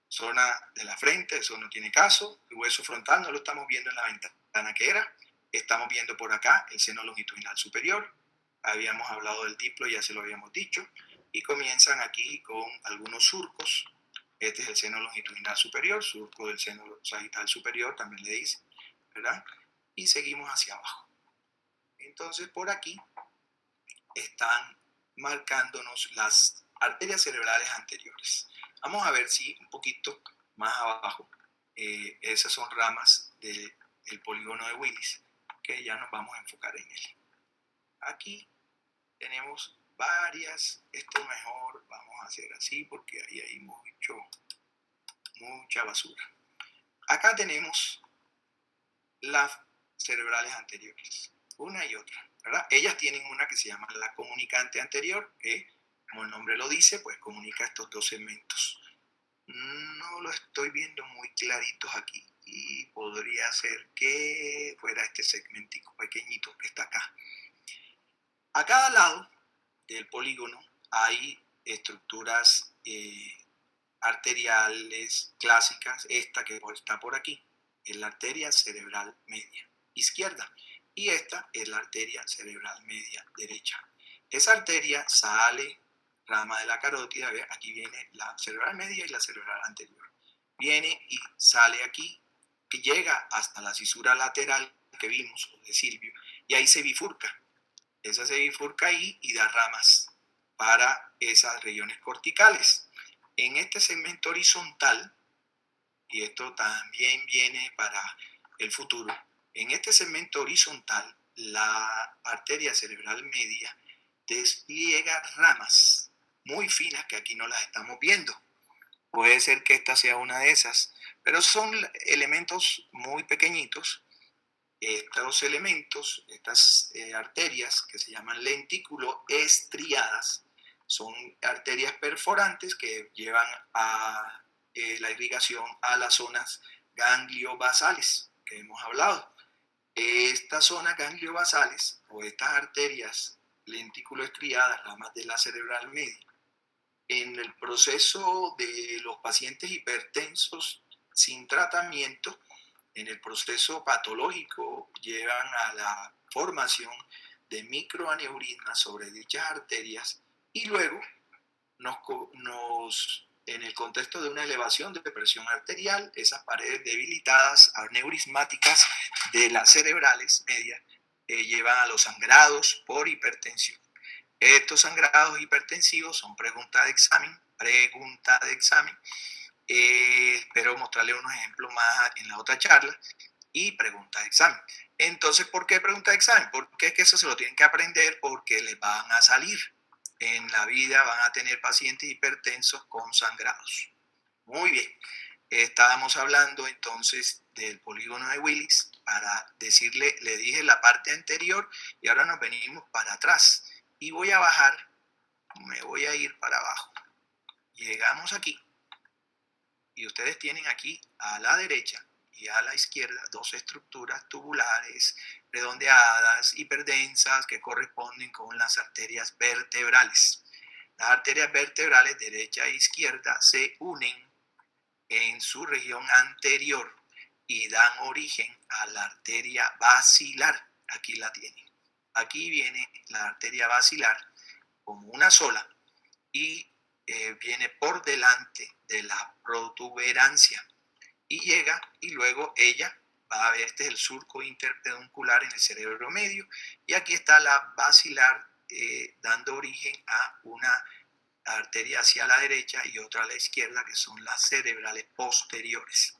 zona de la frente, eso no tiene caso. El hueso frontal no lo estamos viendo en la ventana que era. Estamos viendo por acá el seno longitudinal superior. Habíamos hablado del diplo, ya se lo habíamos dicho. Y comienzan aquí con algunos surcos. Este es el seno longitudinal superior, surco del seno sagital superior, también le dice, ¿verdad? Y seguimos hacia abajo. Entonces, por aquí están marcándonos las arterias cerebrales anteriores. Vamos a ver si un poquito más abajo, esas son ramas del polígono de Willis, que ya nos vamos a enfocar en él. Aquí tenemos varias, esto mejor vamos a hacer así porque ahí hay mucha basura. Acá tenemos las cerebrales anteriores, una y otra, ¿verdad? Ellas tienen una que se llama la comunicante anterior, que como el nombre lo dice, pues comunica estos dos segmentos. No lo estoy viendo muy claritos aquí y podría ser que fuera este segmentico pequeñito que está acá. A cada lado del polígono hay estructuras arteriales clásicas. Esta que está por aquí es la arteria cerebral media izquierda y esta es la arteria cerebral media derecha. Esa arteria sale, rama de la carótida, ¿ve? Aquí viene la cerebral media y la cerebral anterior. Viene y sale aquí, que llega hasta la cisura lateral que vimos, de Silvio, y ahí se bifurca. Esa se bifurca ahí y da ramas para esas regiones corticales. En este segmento horizontal, y esto también viene para el futuro, en este segmento horizontal, la arteria cerebral media despliega ramas muy finas que aquí no las estamos viendo. Puede ser que esta sea una de esas, pero son elementos muy pequeñitos. Estos elementos, estas arterias que se llaman lentículo estriadas, son arterias perforantes que llevan a la irrigación a las zonas gangliobasales que hemos hablado. Estas zonas gangliobasales o estas arterias lentículo estriadas, ramas de la cerebral media, en el proceso de los pacientes hipertensos sin tratamiento, en el proceso patológico llevan a la formación de microaneurismas sobre dichas arterias y luego en el contexto de una elevación de presión arterial, esas paredes debilitadas aneurismáticas de las cerebrales medias llevan a los sangrados por hipertensión. Estos sangrados hipertensivos son pregunta de examen. Espero mostrarles unos ejemplos más en la otra charla y pregunta de examen. Entonces, ¿por qué pregunta de examen? Porque es que eso se lo tienen que aprender porque les van a salir. En la vida van a tener pacientes hipertensos con sangrados. Muy bien. Estábamos hablando entonces del polígono de Willis para decirle, le dije la parte anterior y ahora nos venimos para atrás. Y voy a bajar, me voy a ir para abajo. Llegamos aquí. Y ustedes tienen aquí a la derecha y a la izquierda dos estructuras tubulares, redondeadas, hiperdensas, que corresponden con las arterias vertebrales. Las arterias vertebrales derecha e izquierda se unen en su región anterior y dan origen a la arteria basilar. Aquí la tienen. Aquí viene la arteria basilar como una sola y viene por delante de la protuberancia y llega y luego ella va a ver, este es el surco interpeduncular en el cerebro medio y aquí está la basilar dando origen a una arteria hacia la derecha y otra a la izquierda que son las cerebrales posteriores.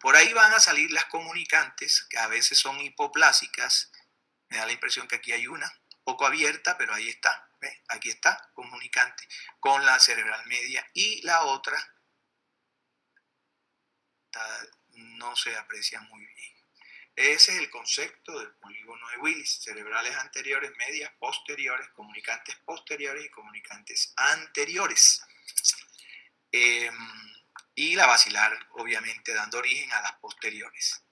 Por ahí van a salir las comunicantes que a veces son hipoplásicas, me da la impresión que aquí hay una, poco abierta, pero ahí está, ¿ves? Aquí está, comunicante con la cerebral media, y la otra no se aprecia muy bien. Ese es el concepto del polígono de Willis: cerebrales anteriores, medias, posteriores, comunicantes posteriores y comunicantes anteriores. Y la basilar, obviamente, dando origen a las posteriores.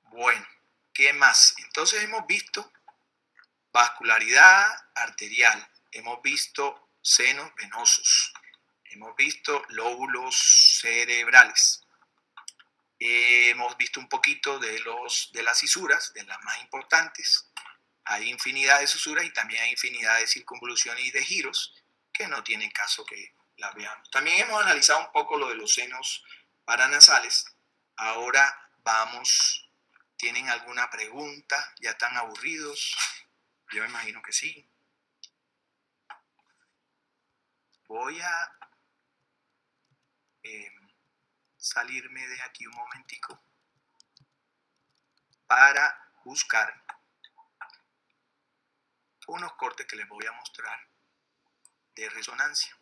Bueno, ¿qué más? Entonces hemos visto vascularidad arterial, hemos visto senos venosos, hemos visto lóbulos cerebrales, hemos visto un poquito de las fisuras, de las más importantes. Hay infinidad de fisuras y también hay infinidad de circunvoluciones y de giros que no tienen caso que las veamos. También hemos analizado un poco lo de los senos paranasales. Ahora vamos, ¿tienen alguna pregunta? ¿Ya están aburridos? Yo imagino que sí. Voy a salirme de aquí un momentico para buscar unos cortes que les voy a mostrar de resonancia.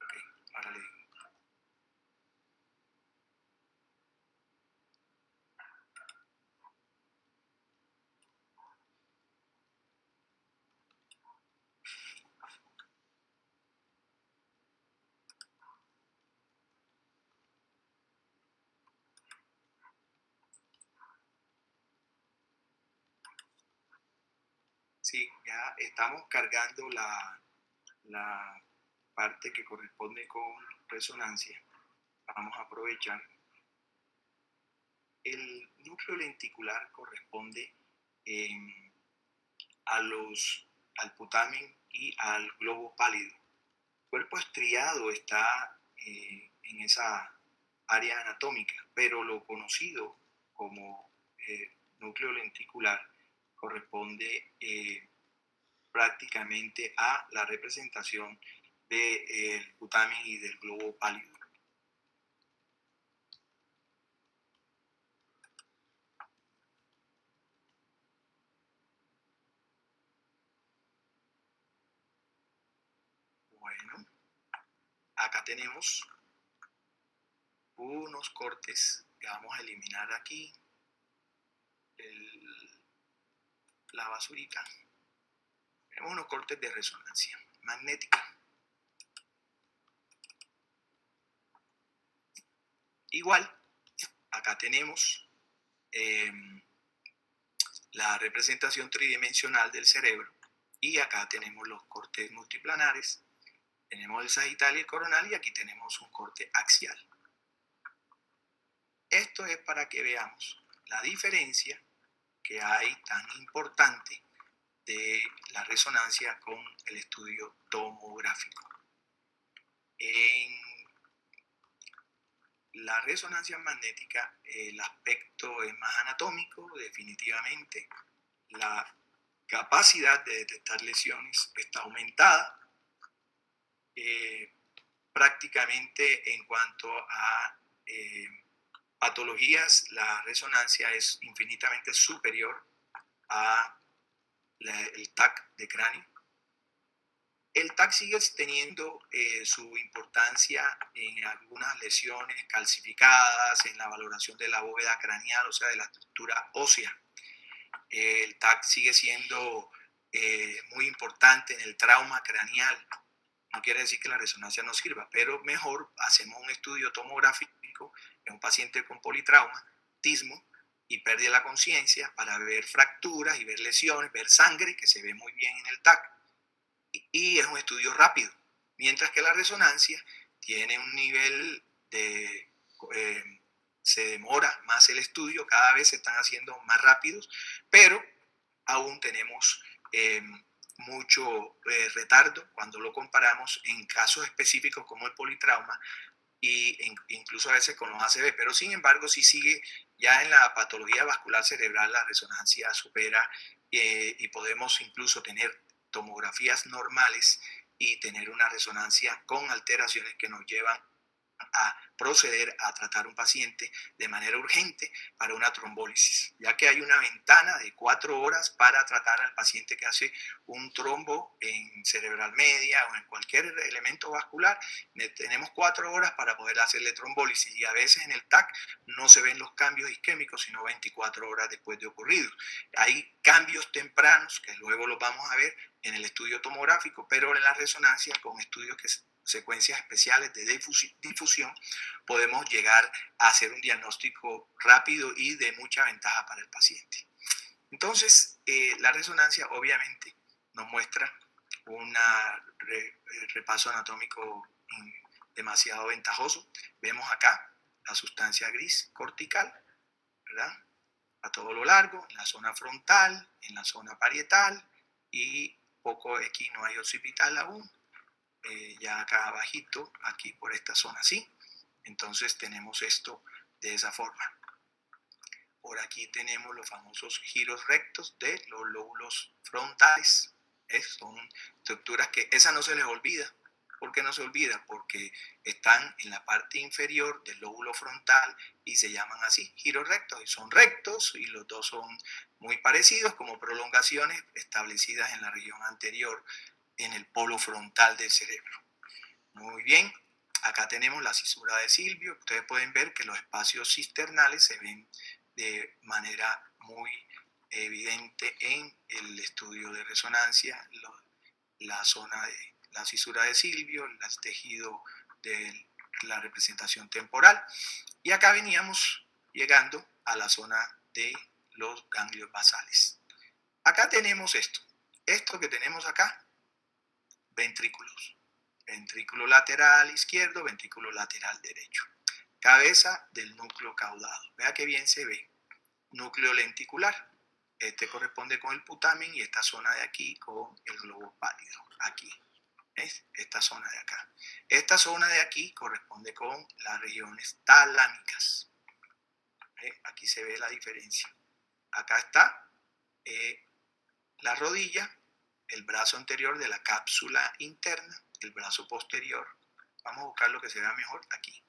Ok, ahora le digo. Sí, ya estamos cargando la parte que corresponde con resonancia. Vamos a aprovechar. El núcleo lenticular corresponde al putamen y al globo pálido. El cuerpo estriado está en esa área anatómica, pero lo conocido como núcleo lenticular corresponde prácticamente a la representación del putamen y del globo pálido. Bueno, acá tenemos unos cortes que vamos a eliminar aquí. La basurita. Tenemos unos cortes de resonancia magnética. Igual, acá tenemos la representación tridimensional del cerebro, y acá tenemos los cortes multiplanares, tenemos el sagital y el coronal, y aquí tenemos un corte axial. Esto es para que veamos la diferencia que hay tan importante de la resonancia con el estudio tomográfico. En la resonancia magnética, el aspecto es más anatómico, definitivamente. La capacidad de detectar lesiones está aumentada. Prácticamente en cuanto a patologías, la resonancia es infinitamente superior a el TAC de cráneo. El TAC sigue teniendo su importancia en algunas lesiones calcificadas, en la valoración de la bóveda craneal, o sea, de la estructura ósea. El TAC sigue siendo muy importante en el trauma craneal. No quiere decir que la resonancia no sirva, pero mejor hacemos un estudio tomográfico en un paciente con politraumatismo y pérdida de la conciencia para ver fracturas y ver lesiones, ver sangre, que se ve muy bien en el TAC. Y es un estudio rápido, mientras que la resonancia tiene un nivel de... se demora más el estudio, cada vez se están haciendo más rápidos, pero aún tenemos mucho retardo cuando lo comparamos en casos específicos como el politrauma, y incluso a veces con los ACV, pero sin embargo sí sigue Ya en la patología vascular cerebral la resonancia supera y podemos incluso tener tomografías normales y tener una resonancia con alteraciones que nos llevan a proceder a tratar un paciente de manera urgente para una trombólisis, ya que hay una ventana de 4 horas para tratar al paciente que hace un trombo en cerebral media o en cualquier elemento vascular. Tenemos 4 horas para poder hacerle trombólisis y a veces en el TAC no se ven los cambios isquémicos sino 24 horas después de ocurrido. Hay cambios tempranos que luego los vamos a ver en el estudio tomográfico, pero en la resonancia con estudios que secuencias especiales de difusión, podemos llegar a hacer un diagnóstico rápido y de mucha ventaja para el paciente. Entonces, la resonancia obviamente nos muestra un repaso anatómico demasiado ventajoso. Vemos acá la sustancia gris cortical, ¿verdad? A todo lo largo, en la zona frontal, en la zona parietal y poco aquí no hay occipital aún. Ya acá abajito, aquí por esta zona, ¿sí? Entonces tenemos esto de esa forma. Por aquí tenemos los famosos giros rectos de los lóbulos frontales. Son estructuras que esa no se les olvida. ¿Por qué no se olvida? Porque están en la parte inferior del lóbulo frontal y se llaman así, giros rectos. Y son rectos y los dos son muy parecidos como prolongaciones establecidas en la región anterior en el polo frontal del cerebro. Muy bien, acá tenemos la cisura de Silvio. Ustedes pueden ver que los espacios cisternales se ven de manera muy evidente en el estudio de resonancia, la zona de la cisura de Silvio, el tejido de la representación temporal. Y acá veníamos llegando a la zona de los ganglios basales. Acá tenemos esto que tenemos acá, ventrículos. Ventrículo lateral izquierdo, ventrículo lateral derecho. Cabeza del núcleo caudado. Vea que bien se ve. Núcleo lenticular. Este corresponde con el putamen y esta zona de aquí con el globo pálido. Aquí. ¿Ves? Esta zona de acá. Esta zona de aquí corresponde con las regiones talámicas. ¿Ves? Aquí se ve la diferencia. Acá está la rodilla, el brazo anterior de la cápsula interna, el brazo posterior. Vamos a buscar lo que se vea mejor aquí.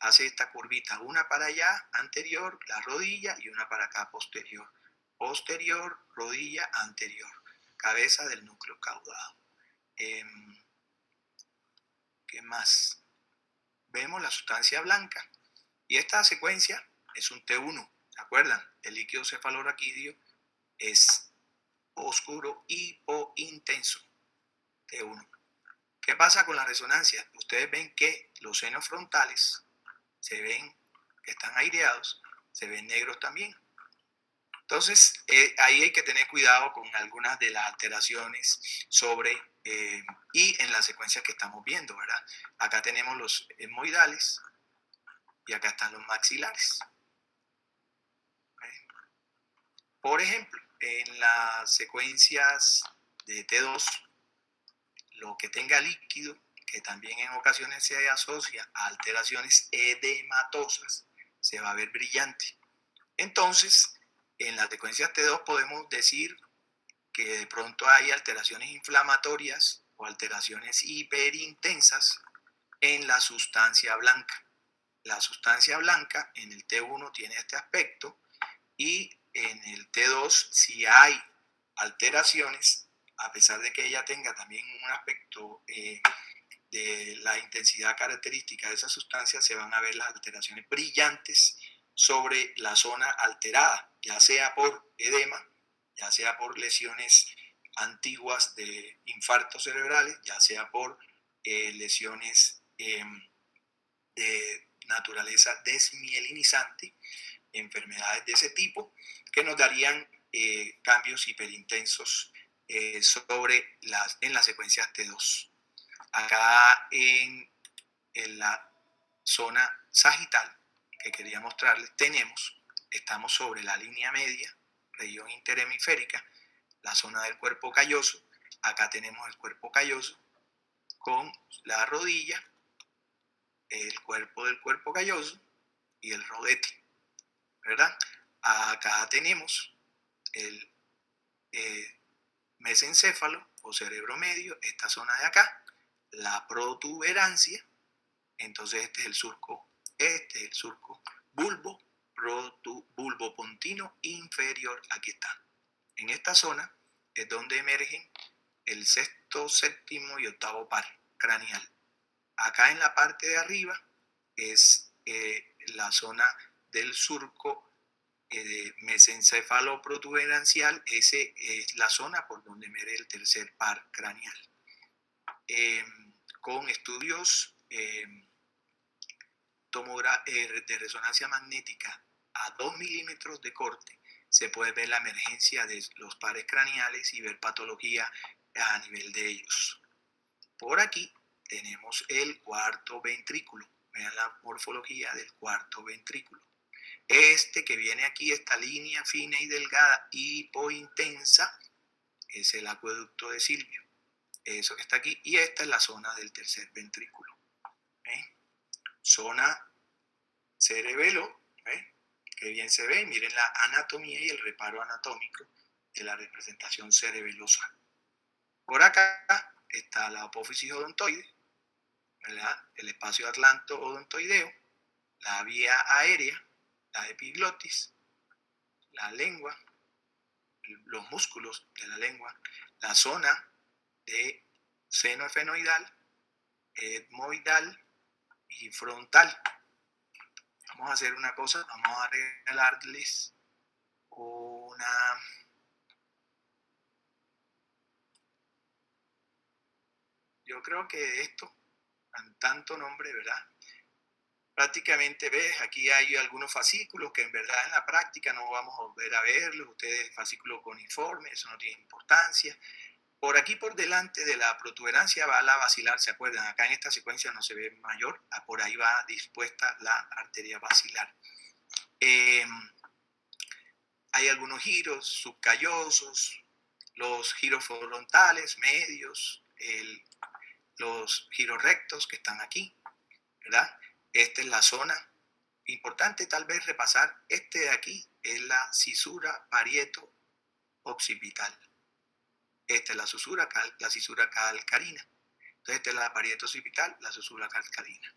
Hace esta curvita, una para allá, anterior, la rodilla, y una para acá, posterior. Posterior, rodilla, anterior. Cabeza del núcleo caudado. ¿Qué más? Vemos la sustancia blanca. Y esta secuencia es un T1. ¿Se acuerdan? El líquido cefalorraquídeo es oscuro hipointenso. T1. ¿Qué pasa con la resonancia? Ustedes ven que los senos frontales se ven que están aireados, se ven negros también. Entonces, ahí hay que tener cuidado con algunas de las alteraciones sobre y en la secuencia que estamos viendo, ¿verdad? Acá tenemos los etmoidales y acá están los maxilares. Por ejemplo, en las secuencias de T2, lo que tenga líquido, que también en ocasiones se asocia a alteraciones edematosas, se va a ver brillante. Entonces, en las secuencias T2 podemos decir que de pronto hay alteraciones inflamatorias o alteraciones hiperintensas en la sustancia blanca. La sustancia blanca en el T1 tiene este aspecto y en el T2 si hay alteraciones, a pesar de que ella tenga también un aspecto de la intensidad característica de esa sustancia, se van a ver las alteraciones brillantes sobre la zona alterada, ya sea por edema, ya sea por lesiones antiguas de infartos cerebrales, ya sea por lesiones de naturaleza desmielinizante, enfermedades de ese tipo, que nos darían cambios hiperintensos en las secuencias T2. Acá en la zona sagital que quería mostrarles estamos sobre la línea media, región interhemisférica, la zona del cuerpo calloso. Acá tenemos el cuerpo calloso con la rodilla, el cuerpo del cuerpo calloso y el rodete. ¿verdad? Acá tenemos el mesencéfalo o cerebro medio, esta zona de acá, la protuberancia, entonces este es el surco bulbo pontino inferior, aquí está. En esta zona es donde emergen el sexto, séptimo y octavo par craneal. Acá en la parte de arriba es la zona del surco mesencéfalo protuberancial, ese es la zona por donde emerge el tercer par craneal. Con estudios de resonancia magnética a 2 milímetros de corte, se puede ver la emergencia de los pares craneales y ver patología a nivel de ellos. Por aquí tenemos el cuarto ventrículo. Vean la morfología del cuarto ventrículo. Este que viene aquí, esta línea fina y delgada, hipointensa, es el acueducto de Silvio. Eso que está aquí. Y esta es la zona del tercer ventrículo. Zona cerebelo, que bien se ve. Miren la anatomía y el reparo anatómico de la representación cerebelosa. Por acá está la apófisis odontoide, ¿verdad? El espacio atlanto odontoideo, la vía aérea, la epiglotis, la lengua, los músculos de la lengua, la zona de seno efenoidal, etmoidal y frontal. Vamos a hacer una cosa, vamos a regalarles una... Yo creo que esto, con tanto nombre, ¿verdad? Prácticamente ves, aquí hay algunos fascículos que en verdad en la práctica no vamos a volver a verlos. Ustedes, fascículo coniforme, eso no tiene importancia. Por aquí por delante de la protuberancia va la basilar, ¿se acuerdan? Acá en esta secuencia no se ve mayor, por ahí va dispuesta la arteria basilar. Hay algunos giros subcallosos, los giros frontales, medios, los giros rectos que están aquí, ¿verdad? Esta es la zona. Importante tal vez repasar, este de aquí es la cisura parieto-occipital. Esta es la cisura calcarina. Entonces esta es la parieto-occipital, la cisura calcarina.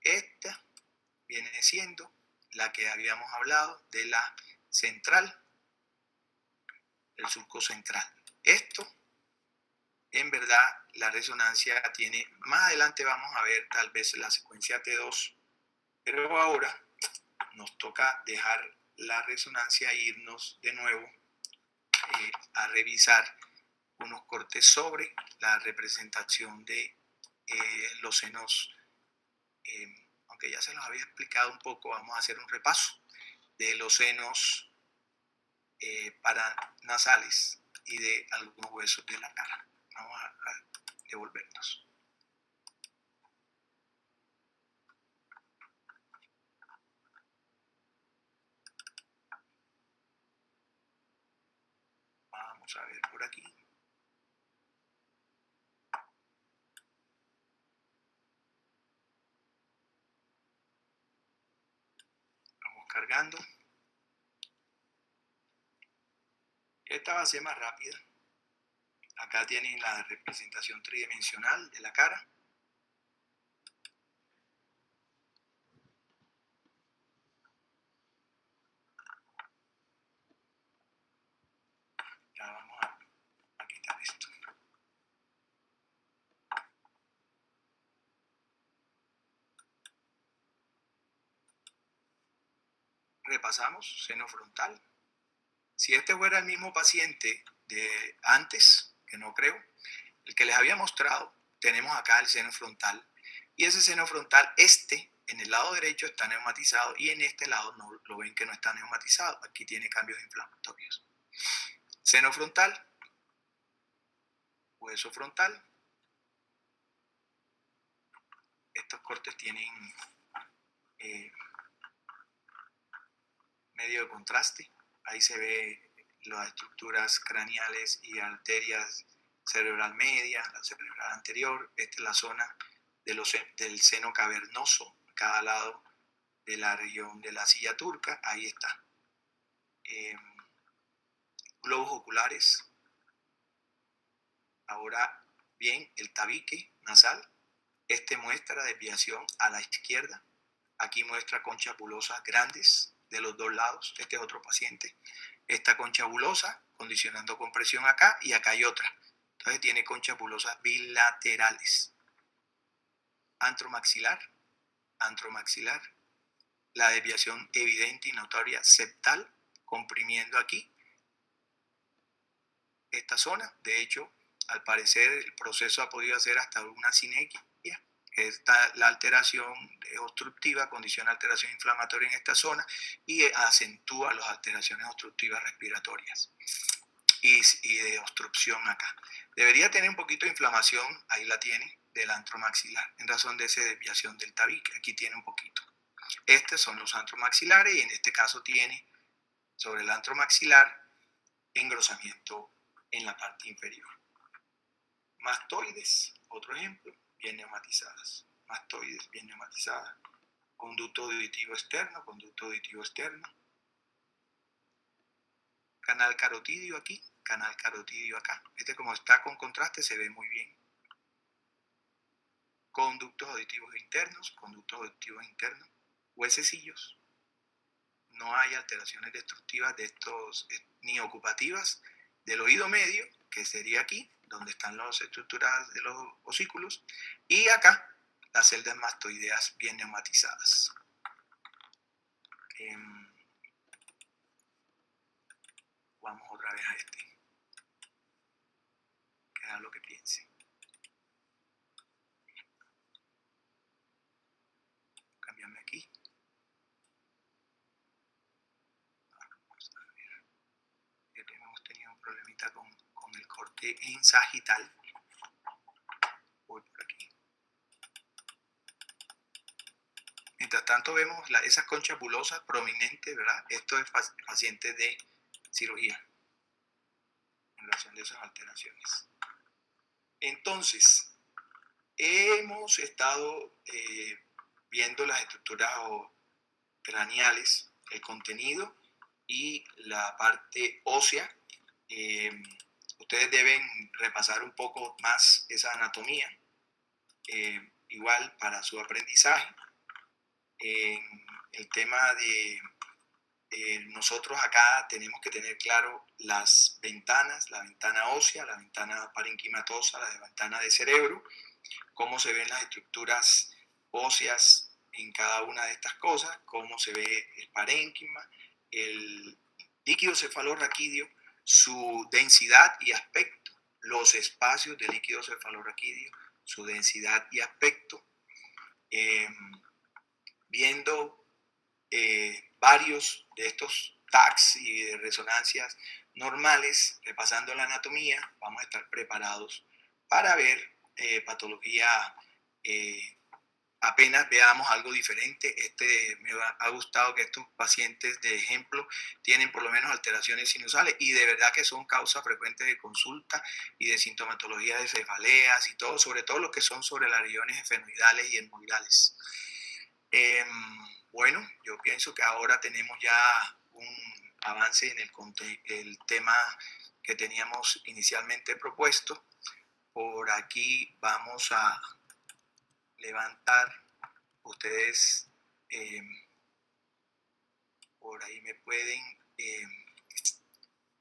Esta viene siendo la que habíamos hablado de la central, el surco central. Esto, en verdad, la resonancia tiene, más adelante vamos a ver tal vez la secuencia T2, pero ahora nos toca dejar la resonancia e irnos de nuevo a revisar unos cortes sobre la representación de los senos, aunque ya se los había explicado un poco, vamos a hacer un repaso de los senos paranasales y de algunos huesos de la cara. Vamos a devolvernos. Vamos a ver por aquí. Vamos cargando. Esta va a ser más rápida. Acá tienen la representación tridimensional de la cara. Ya vamos a quitar esto. Repasamos, seno frontal. Si este fuera el mismo paciente de antes, que no creo, el que les había mostrado, tenemos acá el seno frontal. Y ese seno frontal, en el lado derecho está neumatizado y en este lado no lo ven que no está neumatizado. Aquí tiene cambios inflamatorios. Seno frontal, hueso frontal. Estos cortes tienen medio de contraste. Ahí se ve las estructuras craneales y arterias cerebral media, la cerebral anterior. Esta es la zona del seno cavernoso, a cada lado de la región de la silla turca, ahí está. Globos oculares. Ahora bien, el tabique nasal. Este muestra desviación a la izquierda. Aquí muestra conchas bulosas grandes de los dos lados. Este es otro paciente. Esta concha bulosa condicionando compresión acá y acá hay otra. Entonces tiene conchas bulosas bilaterales. Antromaxilar. Antromaxilar. La desviación evidente y notoria septal, comprimiendo aquí esta zona. De hecho, al parecer el proceso ha podido hacer hasta una sinequia. Esta, la alteración obstructiva condiciona alteración inflamatoria en esta zona y acentúa las alteraciones obstructivas respiratorias y de obstrucción acá. Debería tener un poquito de inflamación, ahí la tiene, del antromaxilar, en razón de esa desviación del tabique. Aquí tiene un poquito. Estos son los antromaxilares y en este caso tiene sobre el antromaxilar engrosamiento en la parte inferior. Mastoides, otro ejemplo, bien neumatizadas. Mastoides bien neumatizadas. Conducto auditivo externo, conducto auditivo externo. Canal carotidio aquí, canal carotidio acá. Este como está con contraste se ve muy bien. Conductos auditivos internos, huesecillos. No hay alteraciones destructivas de estos ni ocupativas del oído medio, que sería aquí, donde están las estructuras de los osículos, y acá las celdas mastoideas bien neumatizadas. Vamos otra vez a este, que es lo que piense. Cambiame aquí. Vamos a ver. Hemos tenido un problemita con el corte en sagital. Voy por aquí. Mientras tanto vemos esas conchas bulosas prominentes, ¿verdad? Esto es pacientes de cirugía en relación de esas alteraciones. Entonces, hemos estado viendo las estructuras craneales, el contenido y la parte ósea. Ustedes deben repasar un poco más esa anatomía, igual para su aprendizaje. El tema de nosotros acá tenemos que tener claro las ventanas, la ventana ósea, la ventana parenquimatosa, la ventana de cerebro, cómo se ven las estructuras óseas en cada una de estas cosas, cómo se ve el parénquima, el líquido cefalorraquídeo, su densidad y aspecto, los espacios del líquido cefalorraquídeo, su densidad y aspecto, viendo varios de estos tags y de resonancias normales, repasando la anatomía, vamos a estar preparados para ver patología. Apenas veamos algo diferente. Me ha gustado que estos pacientes de ejemplo tienen por lo menos alteraciones sinusales y de verdad que son causa frecuente de consulta y de sintomatología de cefaleas y todo, sobre todo los que son sobre las regiones esfenoidales y etmoidales. Bueno, yo pienso que ahora tenemos ya un avance en el tema que teníamos inicialmente propuesto. Por aquí vamos a levantar, ustedes por ahí me pueden,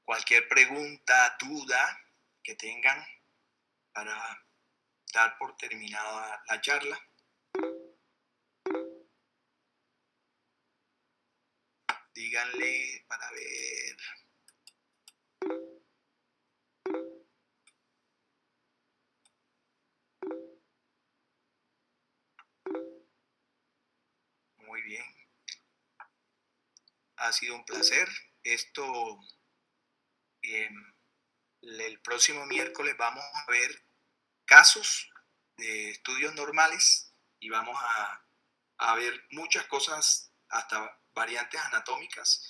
cualquier pregunta, duda que tengan para dar por terminada la charla. Díganle para ver. Muy bien. Ha sido un placer. Esto, el próximo miércoles vamos a ver casos de estudios normales y vamos a ver muchas cosas, hasta variantes anatómicas,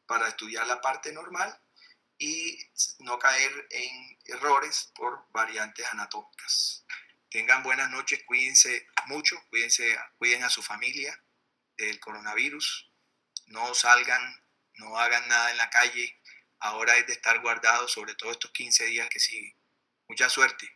para estudiar la parte normal y no caer en errores por variantes anatómicas. Tengan buenas noches, cuídense mucho, cuiden a su familia. del coronavirus. No salgan, no hagan nada en la calle. Ahora es de estar guardados, sobre todo estos 15 días que siguen. Mucha suerte.